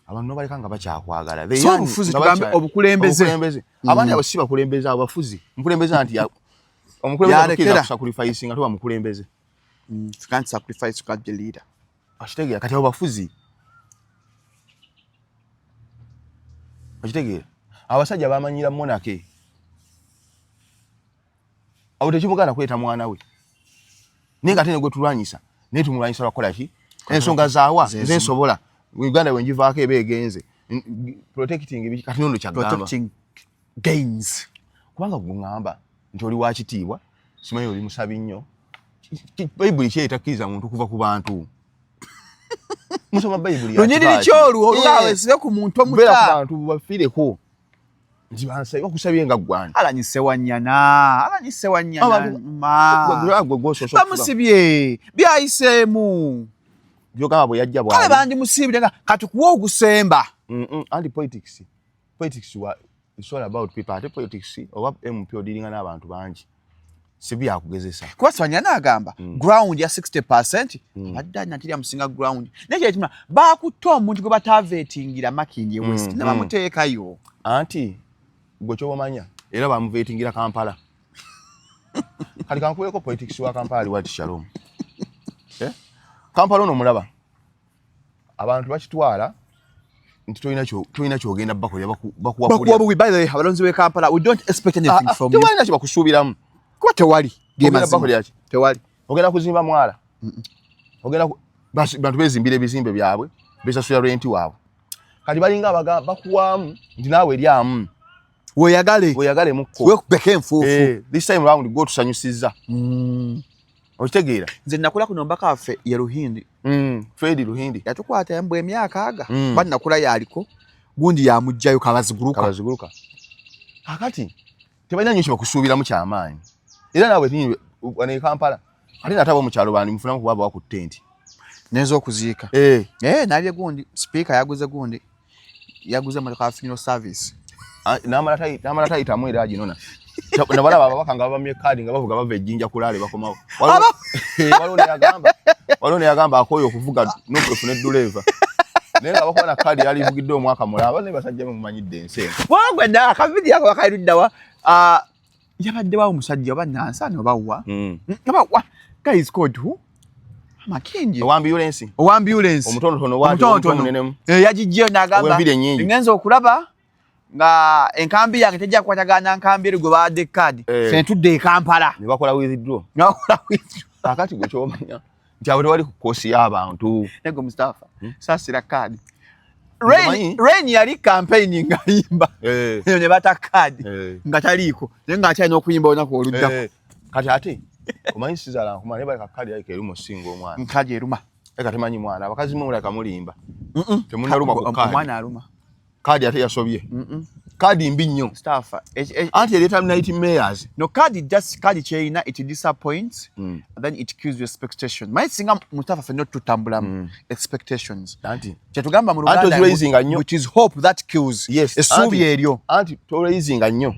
Abantu nobaleka nga bakyakwagala. So obufuzi tugambe obukulembeze. Abandi abo si bakulembeze abo bafuzi. Mukulembeze anti omukulembeze akira sacrifice nga tuba mukulembeze. You can't sacrifice, you can't be a leader. Ashitegeera kati abo bafuzi. Ashitegeera. Abasajja bamanyira monake. Awo tekimugana kweta mwana we. Ninga tene gwe tulwanyisa. Ne tumulwanyisa bakola ki? Ensonga zaawa zensobola. Uganda wenjivaako ebeegenze. Protecting ebiki kati nondo kyagamba. Protecting gains. Kubanga gungamba nti oli wa kitiibwa, simanyi oli musabi nnyo. Bayibuli kyetakkiriza muntu kuva ku bantu. Musoma Bayibuli ya. Lonyiriri kyolu olwawe sibe ku muntu omuta. Bera ku bantu bafireko. nti bansabe bakusabye nga gwani alanyise wanyana ma bamusibye byayiseemu byogamba bwe yajja bwa kale bandi musibire nga katukuwa ogusemba anti politics it's all about people ate politics oba MP odiringa n'abantu bangi sibi akugezesa kuba Wanyana agamba ground ya 60% adda natiri amusinga ground naye etimna bakuto omuntu gwe batavetingira Makindye West na bamuteekayo anti gwe kyobamanya era bamuvetingira Kampala kali kankuleko politics wa Kampala ali wati Shalom Kampala ono mulaba abantu bakitwala nti toyina kyogenda bakuwa buwi by the way abalonzi we Kampala we don't expect anything from you tewalina kibakusuubiramu kuba tewali tewali ogenda kuzimba mwala ogenda bantu bezimbira ebizimbe byabwe besasula renti waabwe kati balinga bakuwamu nti naawe eryamu weeyagale mukko wekubeka enfuufu this time round go tusanyusizza okitegeera nze nakula kuno mbaka waffe ye Ruhindi Fred Ruhindi yatukwata yambwa emyaka aga bali nakula yaliko gundi yamugjayo kabaziguruka kakati tebalina nnyo kibakusuubiramu kyamaanyi era naawe tinyi wane Kampala ate nataba mu kyalo bandi mufunamu kubaba wakutte nti nenza okuziika nalye gundi speaker yaguze motoka funeral service namala tayitamu era aginona nabalaba ababaka nga babamye kadi nga bavuga bava ejjinja kulaale bakomawo waliwo neyagamba akoyo okuvuga nokufuna eduleva naye nga bakola na kadi yali ivugidde omwaka mulaba naye basajja mumanyidde ensi eno wagwenda akavidi ako bakairuddawa yabadde wawo omusajja oba Nansana oba wa guy is called who Makindye ow'ambulance omutonotono watomunenemu yagijjeyo n'agamba ngenza okulaba nga enkambi yange tejja kukwatagana nkambi eri gwe bawadde kadi sentudde e Kampala ne bakola withdraw kakati gwe kyomanya nti abo tewali ku koosi y'abantu nego Mustafa saasira kadi Rain yali campaign nga yimba eyo ne bata kadi nga taliiko naye nga akyalina okuyimba olunaku oluddako kati ate omanyi sizala nkumanya bali kakadi yali keruma osinga omwana nkadi eruma eka temanyi mwana abakazi mumula kamulimba temunaluma ku kadi omwana aluma kadi ate yasobye kadi mbi nnyo Mustafa anti ereeta night mayors no kadi kyeyina it disappoints then it kills your expectation mayi singa Mustafa fe not tutambula expectations anti kyetugamba mu Luganda which is hope that kills essuubi eryo anti tolaizinga nnyo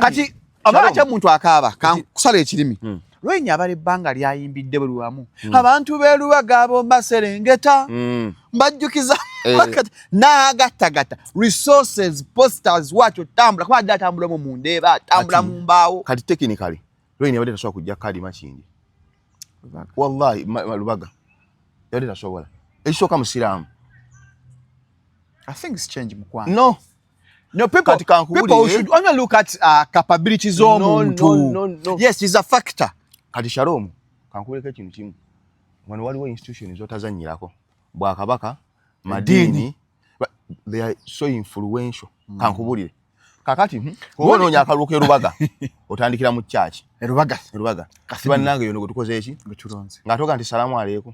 kati abaakya omuntu akaaba kusala ekirimi lwenyi abala ebbanga lyayimbidde buli wamu abantu beelubaga abo Maserengeta mbajjukiza n'agattagatta resources posters watyo tambula kuba adde atambulamu mu ndeeba atambula mu mbaawo kati technically lwenyi abadde tasobola kujja kadi Makindye wallahi Lubaga yabadde tasobola ekisooka musiraamu I think it's change mukwana No, people should only look at capabilities no. Yes, it's a factor. Kati Shalom, kankuleka ekintu kimu. Wano waliwo institutions zotazanyirako. Bwakabaka, madini, they are so influential. Kankubulire. Kakati, kubononya akaluke Lubaga. Otandikira mu church. Lubaga. Kasiba nange yono gutukoze eki? Guturonze. Ngatoka nti salamu aleikum.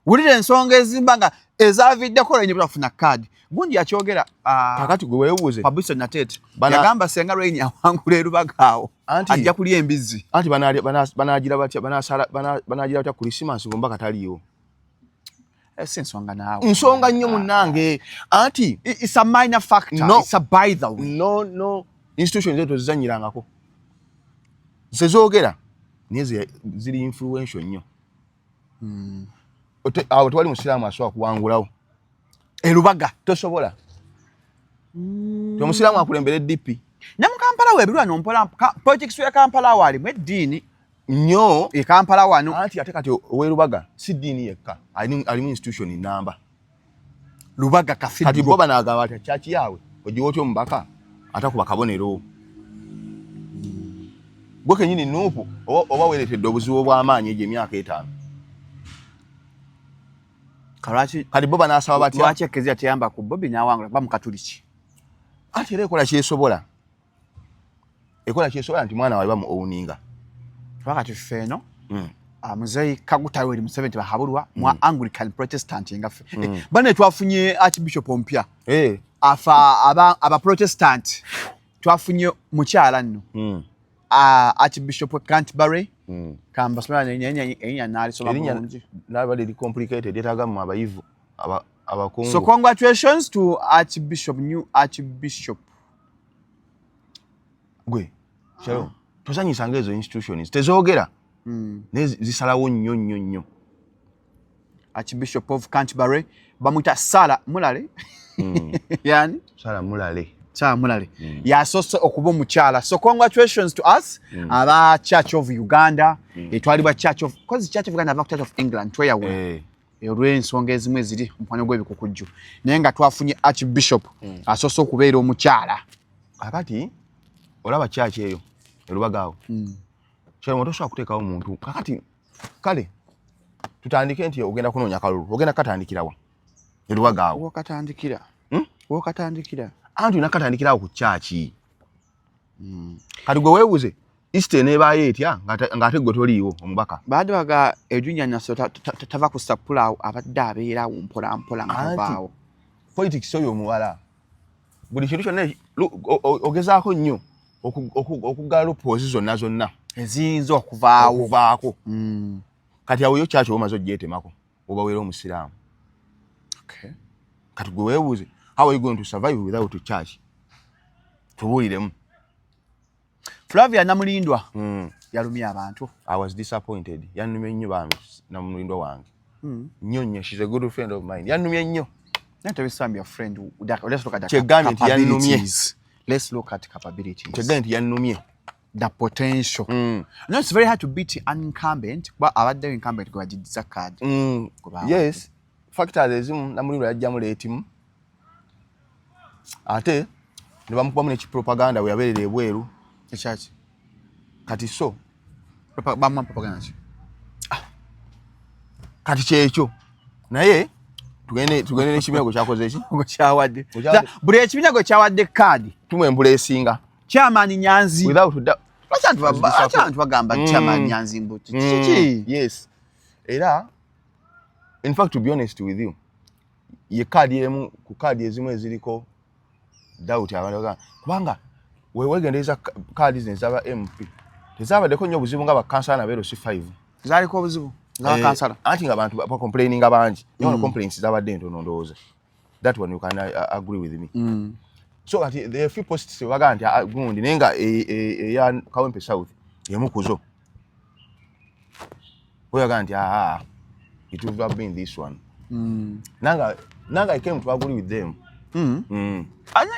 Wulire ensonga ezimbanga ezaviddeko lenye bafuna kadi. Gundi yakyogera kakati gwe weebuuze Fabrice Natete yagamba senga Rain awangula Lubaga awo ajja kulya embizzi anti banagira batya Christmas ngomba kataliyo ensonga naawe nsonga nnyo munnange anti it's a minor factor it's a by the way no institutions zetu zizanyirangako zezoogera niye ziri influential nnyo awo tewali musiraamu asobola kuwangulawo Lubaga tosobola tomusiraamu akulembera DP ne mu Kampala webirwa nompola politics ya Kampala wali mu eddiini nnyo e Kampala wano anti ate kati owe Lubaga si ddiini yekka alimu institution namba Lubaga cathedral kati bo banagamba ati chachi yawe ojiwo otyo mbaka atakuba kabonero bwe kenyini nuupu oba weeretedde obuzibu bw'amaanyi egyo emyaka 5 kati bo banasaba batya lwaki ekezia teyamba ku Bobby n'awangula ba mu Katuliki ati era ekola kyesobola nti mwana wawe bamu owuninga twakati ffeeno Muzeyi Kaguta Yoweri Museveni bahabulwa mu Anglican Protestant ngaffe. Bane twafunye Archbishop ompya. Afa aba Protestant twafunye mukyala nno. Archbishop Canterbury. Kamba smala enya nali so bulungi. Nabali li complicated yetaga mu abayivu abakungu. So congratulations to new Archbishop. Gwe. Shalom. Tosanyisa ngezo institutions tezogera. Zisalawo nnyo. Archbishop of Canterbury bamuita Sala Mulale. Yani Sala Mulale. Ya so okuba omukyala. So congratulations to us aba Church of Uganda. Etwalibwa Church of Uganda aba Church of England tweyawula. Olw'ensonga ezimu eziri mukwano gw'ebikukujju. Naye nga twafunye Archbishop asoose okubeera omukyala. Kakati olaba church eyo elubagaawo. Kyalo motosobola kuteekawo omuntu. Kakati kale tutandike nti ogenda kunoonya kalulu. Ogenda katandikirawa. Elubagaawo. Okatandikira. Antu nakatandikirawo ku church. Kati gwe weebuze Eastern ebaayo etya ng'ate gwe toliiwo omubaka. Baadde baga Junior Naso tava ku sapula abadde abeerawo mpola nga baawo. Politics oyo omuwala. Buli kintu kyonna ogezaako nnyo okuggala poozi zonna eziyinza okuvaako. Kati awo yo church omaze ogyetemako oba weera omusiraamu. Okay. Kati gwe weebuze how are you going to survive without a church? Tubuuliremu. Flavia Namulindwa yalumya abantu. I was disappointed. Yanumye nnyo bambi Namulindwa wange. Nnyo, she's a good friend of mine. Yanumye nnyo. Not every time your friend. Let's look at the capabilities. Let's look at capabilities. Yanumye. The potential. No, it's very hard to beat an incumbent, but our incumbent go did card. Yes. Factor ezimu Namulindwa yajjamu leetimu. Ate ne bamukubamu n'ekipropaganda we yabeerera ebweru. Church. Kati so propaganda. Kati kyekyo. Naye tugende n'ekibiina kyakoze eki? Kyawadde. Buli ekibiina kyawadde kaadi. Tumwembulesinga. Chairman Nyanzi. Without doubt. Lwaki bagamba Chairman Nyanzi mbuti? Yes. Era, in fact, to be honest with you, ye kaadi emu ku kaadi ezimu eziriko doubt abantu kubanga wewegendeeza kaadi zino ez'aba MP tezabaddeko nnyo obuzibu nga bakansala nabeero si 5. Zaaliko obuzibu z'abakansala. Anti nga abantu bacomplaininga bangi. Nyono complaints zabadde ntono ndowooza. That one you can agree with me. So ati the few posts baga nti gundi naye nga eya Kawempe South yemukuzo. Oyaga nti it would have been this one. Nanga I came to agree with them.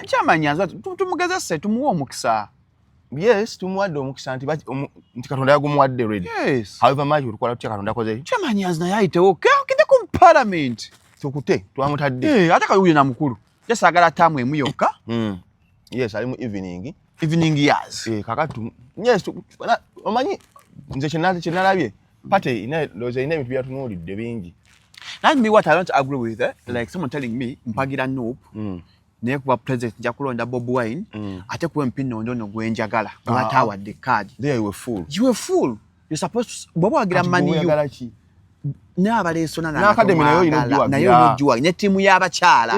Chairman Nyanzi tumugezese tumuwa omukisa. Yes, tumuwadde omukisa nti Katonda yagumuwadde ready. Yes. However much ulukola tutya Katonda akoze. Chairman Nyanzi naye ayitewo kende ku parliament. Tukute twamutadde. Ate kayuye na mukulu. Just agala tamu emu yokka. Yes, ali mu evening years. Kakatu. Yes, omanyi nze kyenalabye. Pate loze ine bintu byatunuulidde bingi. That's me what I don't agree with. Like someone telling me, mpagira nope. Naye kuba president nja kulonda Bobi Wine, ate kuba mpino ndono gwenjagala. Bwatawa the card. There you were fool. You were fool. You're supposed to Bobi wagira mani you. N'abaleesona na academy nayo ino jiwagira. Ne timu y'abakyala.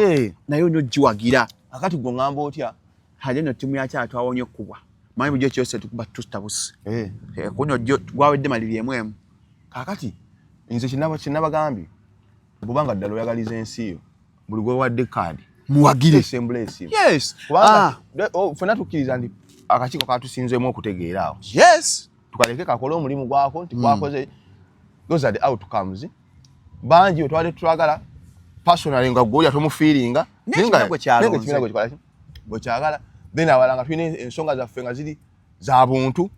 Nayo ino jiwagira. Akati gongamba otya. Hali no timu y'akyala twawonye kubwa. Manyi bujjo kyose tukuba tustabusi. Kuno gwawedde maliri emwemu. Kakati nze kinabagambye. Bubanga ddala oyagaliza ensi yo buli gwe wadde kaadi muwagire semblesi. Yes. Kubanga fena tukkiriza nti akakiiko katusinzeemu okutegeera awo. Yes. Tukaleke kakola omulimu gwako nti gwakoze. Those are the outcomes. Banji otwale twagala personally nga gwe atomufiiringa nenga gwe kyagala then awalanga tulina ensonga zaffe nga ziri za buntu.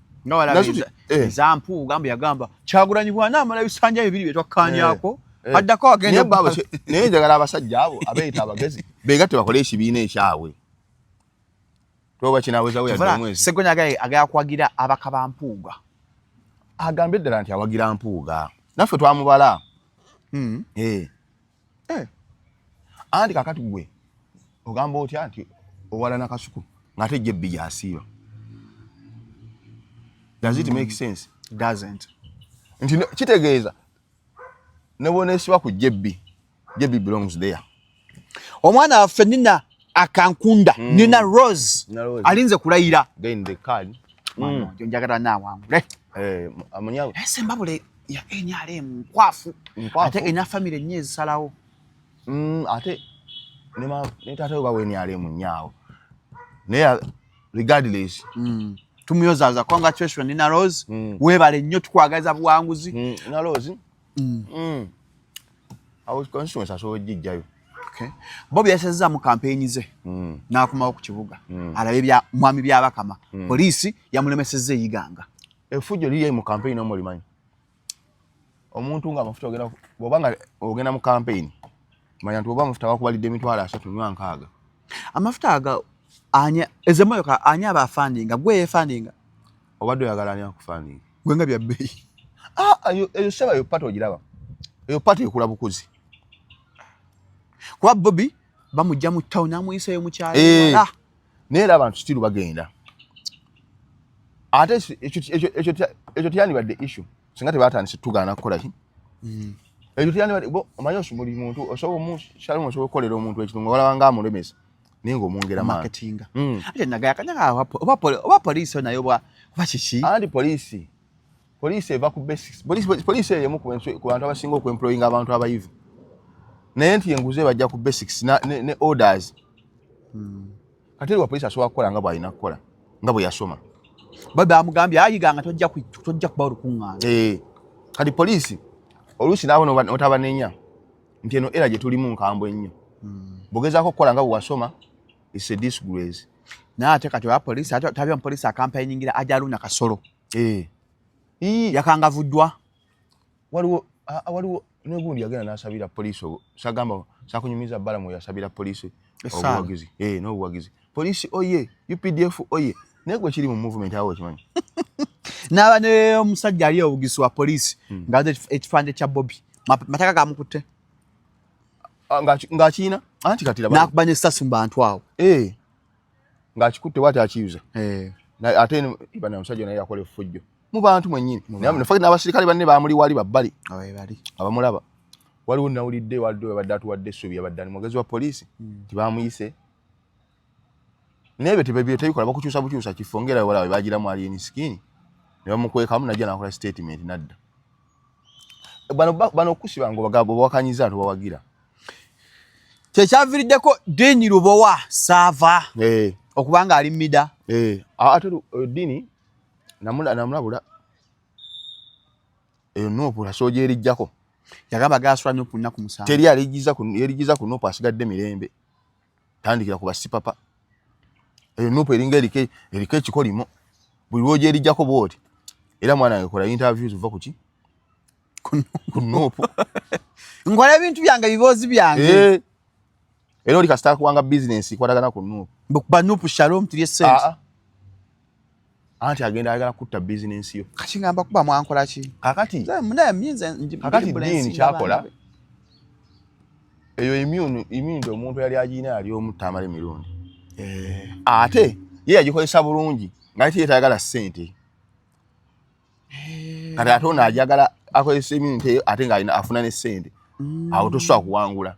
Zampu gamba yagamba Kyagulanyi bwana amala bisanja bibiri byetwakkanyaako. Addako agenda baba naye njagala abasajja abo abeeyita abagezi beegatte bakole ekibiina ekyabwe. Toba kinaweza we yadde mwezi. Segonya agaya kwagira abakaba mpuuga. Agambye ddala nti awagira mpuuga. Naffe twamubala. Anti kakati gwe ogamba otya nti owala na Kasuku ng'ate jjebbi gy'asiiba. Does it make sense? It doesn't. nti kitegeeza ne bonesibwa ku Jebbi belongs there. Omwana waffe Nina Akankunda, Nina Rose alinze kulayira then the card njagala naawangule amunyawo ese mbabule ya NRM nkwafu ate ena family nyezi salawo ate ne tata bawe NRM nyaawo ne regardless tumyozaza congratulations Nina Rose webale nnyo tukwagaza buwanguzi Nina Rose awo constituency aso jijjayo. Okay. Bobby yasezza mu campaign ze n'akomawo ku kibuga alabe bya mwami byabakama poliisi yamulemesezza eyiganga efujjo liye mu campaign no mulimanyi omuntu nga amafuta ogenda bobanga ogenda mu campaign manya nti oba amafuta bakubalidde emitwalo 3.6 amafuta aga anya ezemoyoka anya abafandinga gwe yefandinga obadde oyagala ani akufandinga gwe nga bya bei eyo seba yo pato ogiraba eyo pato ekula bukuzi kwa Bobby bamujja mu town amuyiseyo mu kyalo neera abantu still bagenda ate ekyo tyani badde issue singa tebatandise tugaana kukola ki ekyo tyani badde bo omanyi osumuli muntu osobola omushalumu osobola okukolera omuntu ekitunga walaba nga amulemesa naye ng'omwongera marketinga ate nagaya kanyaga oba poliisi nayo bwa kiki andi poliisi eva ku basics poliisi eyemu ku bantu abasinga okuemployinga abantu abayivu naye nti enguze bajja ku basics ne orders kati wa poliisi asobola kukola nga bw'alina kukola nga bwe yasoma baba amugambye ayiganga tojja kuba olukuŋŋaana kati poliisi oluusi naabo notabanenya nti eno era gye tulimu nkambwe ennyo bwogezaako okukola nga bwe wasoma is a disgrace naye ate kati poliisi ate tabya mupoliisi akampainingira Ajaluna Kasolo yakangavuddwa waliwo n'ogundi yagenda n'asabira poliisi sagamba sakunyumiza bbala mu yasabira poliisi obuwagizi n'obuwagizi poliisi oye UPDF oye naye gwe kiri mu movement awo ekimanyi n'aba ne omusajja ali obugisi wa poliisi ng'aze ekipande kya Bobby mataka gamukutte ng'akiina anti kati n'akuba n'essasu mu bantu awo ng'akikutte bw'ati akiyuza ate ibana omusajja naye yakola effujjo mu bantu mwennyini n'abasirikale banne baamuli wali babbali abamulaba waliwo nawulidde badde atuwadde essuubi yabadde ani mwogezi wa poliisi tibamuyise naye bye tebikola bakukyusa bukyusa kifo ngera wala bagiramu ali enisikini ne bamukwekamu najja nakola statement nadda bano okusiba ngo bagago bawakanyiza nto bawagira kyekyaviiriddeko Dini Lubowa saava okubanga ali mida ate Dini namulabula eyo Nuupu asooja erijjako yagamba gasula Nuupu nnaku musanvu teri yerigiza ku Nuupu asigadde mirembe tandikira ku basipapa eyo Nuupu eringa eriko ekikolimo buli lwoja erijjako bwoti era mwana akola interviews uva kuki ku Nuupu nkola ebintu byange biboozi byange era oli kasita kuwanga business ikwatagana ku Nuupu bukuba Nuupu Shalom tuli essente anti agenda ayagala kutta business yo kati ngamba kuba mwankola ki kakati Dini kyakola eyo immunity omuntu yali agina yali omutamale mirundi ate ye yagikozesa bulungi nga ate yetayagala ssente kati ate ono ajagala akozesa immunity ate nga afuna ne ssente awo tosobola kuwangula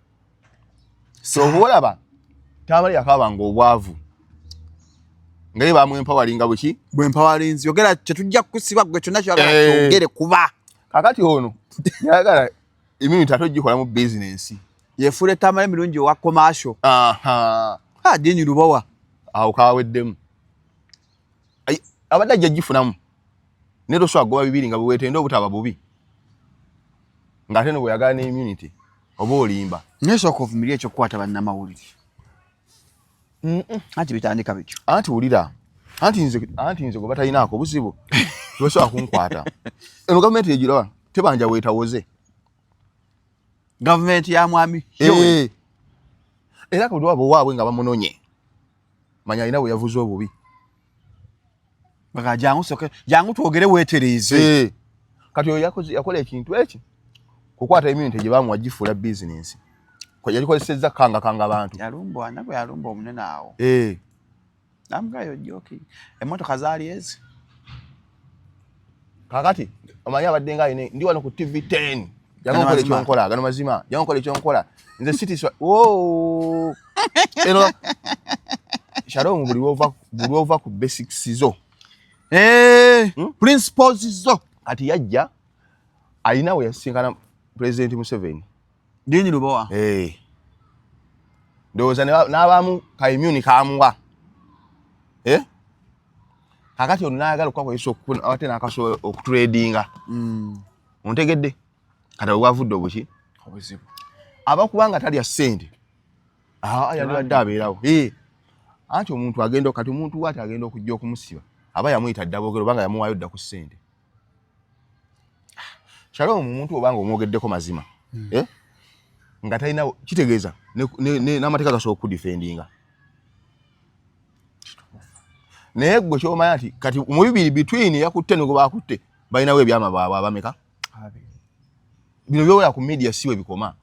so olaba tamale yakabanga obwavu ngaye bamwempawalinga buki bwempawalinzi yogera tetujja kusiba gwe kyonna kyogere kuba kakati ono yagala immunity atogikola mu business yefule tamale mirungi wa commercial Dini Lubowa awo kaweddemu abadde ajja gifunamu ne tosobola goba bibiri nga bwetenda obutaba bubi ng'ate no bweyagala ne immunity oba olimba nesooka ovumirya ekyokukwata bannamawulire anti bitandika bityo anti wulira anti nze gwe batalinaako buzibu tosobola kunkwata eno gavumenti yegirawa tebanja weetawoze gavumenti ya mwami era kati waba owaabwe nga bamunonye manya alina bwe yavuze obubi baga jangu twogere weetereeze kati oyo yakola ekintu eki kukwata immunity gye bamuwa gifuula business yagikozesezza kanga abantu yalumbwa nabwe yalumba omunene awo namugayo joki emmotoka zaali ezi kakati omanya abadde nga ine ndi wano ku TV10 yangokola ekyonkola gano mazima yangokola ekyonkola nze city eno Shalom buli wova ku basics zo principles zo kati yajja alina we yasinkana President Museveni Dini Lubowa ndoza n'abamu ka immune kamuwa kakati onayagala okukako yeso ate nakasobola okutradinga ontegedde kati obwavudde obuki obuzibu abakubanga talya ssente yalwadde abeerawo anti omuntu agenda kati omuntu wati agenda okujja okumusiba aba yamuyita ddabogero banga yamuwaayo dda ku ssente Shalom omuntu obanga omwogeddeko mazima nga talina kitegeeza n'amateeka gasobola okudifendinga naye gwe kyomanya nti kati mu bibiri between yakutte ne gwe bakutte balinawo ebyama baabwe abameka bino byowola ku media siwe bikoma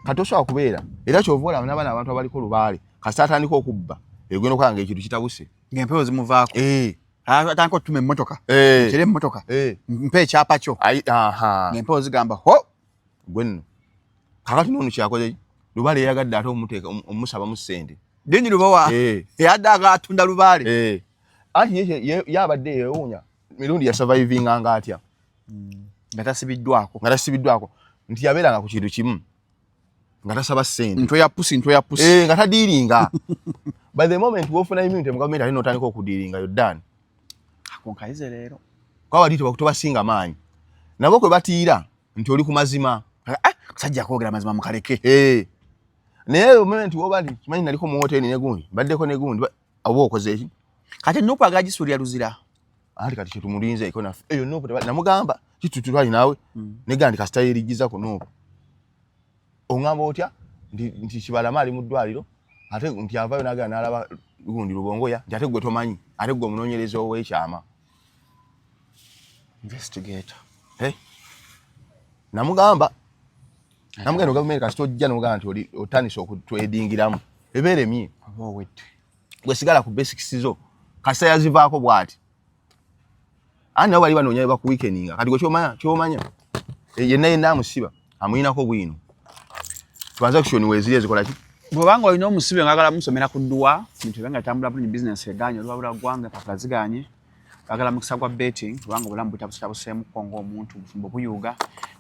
kati osobola kubeera era kyova olaba n'abaana abantu abaliko lubaale kasita atandika okubba egenda okanga ekintu kitabuse ng'empewo zimuvaako atandika otuma emmotoka kira emmotoka mpa ekyapa kyo ng'empewo zigamba ho gwe nno kakati n'ono kyakoze lubaale yayagadde ate omusaba mu ssente Dini Lubowa yadde agatunda lubaale anti yabadde yeewuunya mirundi ya survivinga nga atya nga tasibiddwako nti yabeeranga ku kintu kimu nga tasaba ssente ntwe ya pusi nga tadiiringa by the moment wofuna immunity mu gavumenti ate n'otandika okudiiringa yoddani akonkayize leero kwabali tobasinga maanyi nabo kwe batiira nti oli ku mazima kusajja kwogera mazima mukaleke naye moment wobali kimanyi naliko mu hoteli negundi baddeko negundi abo okoze eki kati Nuupu agagisuulira luzira anti kati kyetumulinze eko naffe eyo Nuupu namugamba kitututwali naawe negandi kasita yerigiza ku Nuupu ongamba otya nti Kibalama ali mu ddwaliro ate nti avayo nagenda n'alaba gundi Lubongoya nti ate gwe tomanyi ate gwe omunoonyereza ow'ekyama investigator namugamba gavumenti kasita ojja nomugamba nti oli otandise okutwedingiramu ebeeremye gwe sigala ku basics zo kasita yazivaako bw'ati ani nabo bali banoonya baku weekeninga kati gwe kyomanya yenna amusiba amuyinako bwino transaction weziri ezikola ki bw'obanga olina omusibe ngagala musomera ku dduwa bintu byenga tambula bulungi business eganye olwabula gwanga papula ziganye bagala mukisa gwa betting kubanga obulamu butabuseemuko ng'omuntu bufumbo buyuga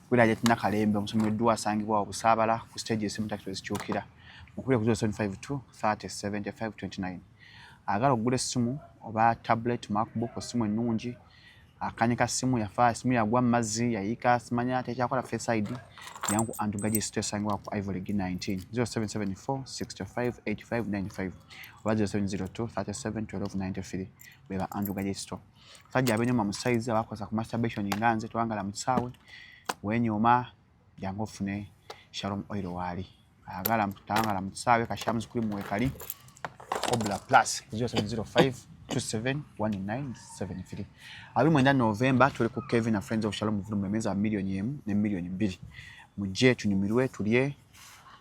kwira je tina kalembe omusomero dduwa asangibwa obusaabala ku stage esimu taxi ezikyukira mukubire ku 075 30 75 29 agala okugula essimu oba tablet macbook essimu ennungi akanyika simu yafa simu yagwa mazzi yayika simanya tekyakola face ID yangu antugaje sitesangwa ku Ivory G 19 0774 65 85 95 oba 0702 37 12 93 beba antugaje store sajja abenyoma mu size abakoza ku masturbation nganze twangala mu kisawe wenyoma yangu ofune Shalom oil wali agala mutangala mu kisawe kashamu kuli muwekali Obla Plus 0705 271973 abi mwenda November tuli ku Kevin na Friends of Shalom muvulu mwemeza milioni 1 ne milioni 2 muje tunyumirwe tulye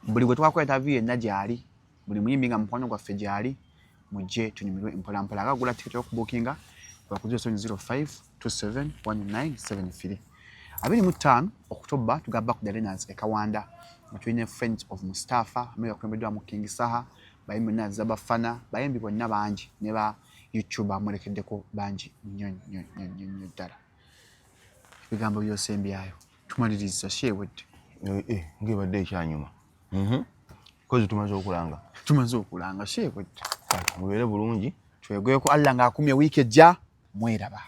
buli gwe twakweta interview najali buli muyimbinga mukono gwa fejali muje tunyumirwe impola mpola akagula ticket yo kubookinga kwa 0705 271973 abiri mutano October tugaba ku Delenas ekawanda between Friends of Mustafa ameyo kwembedwa mu King Saha bayimbe na zabafana bayimbi bonna banji ne ba YouTube amulekeddeko banji nnyo ddala ebigambo byose mbyayo tumaliriza shewed ngebadde ekyanyuma kozi tumaze okulanga shewed kati mubeere bulungi twegweko Allah ng'akumye wiiki ejja mweraba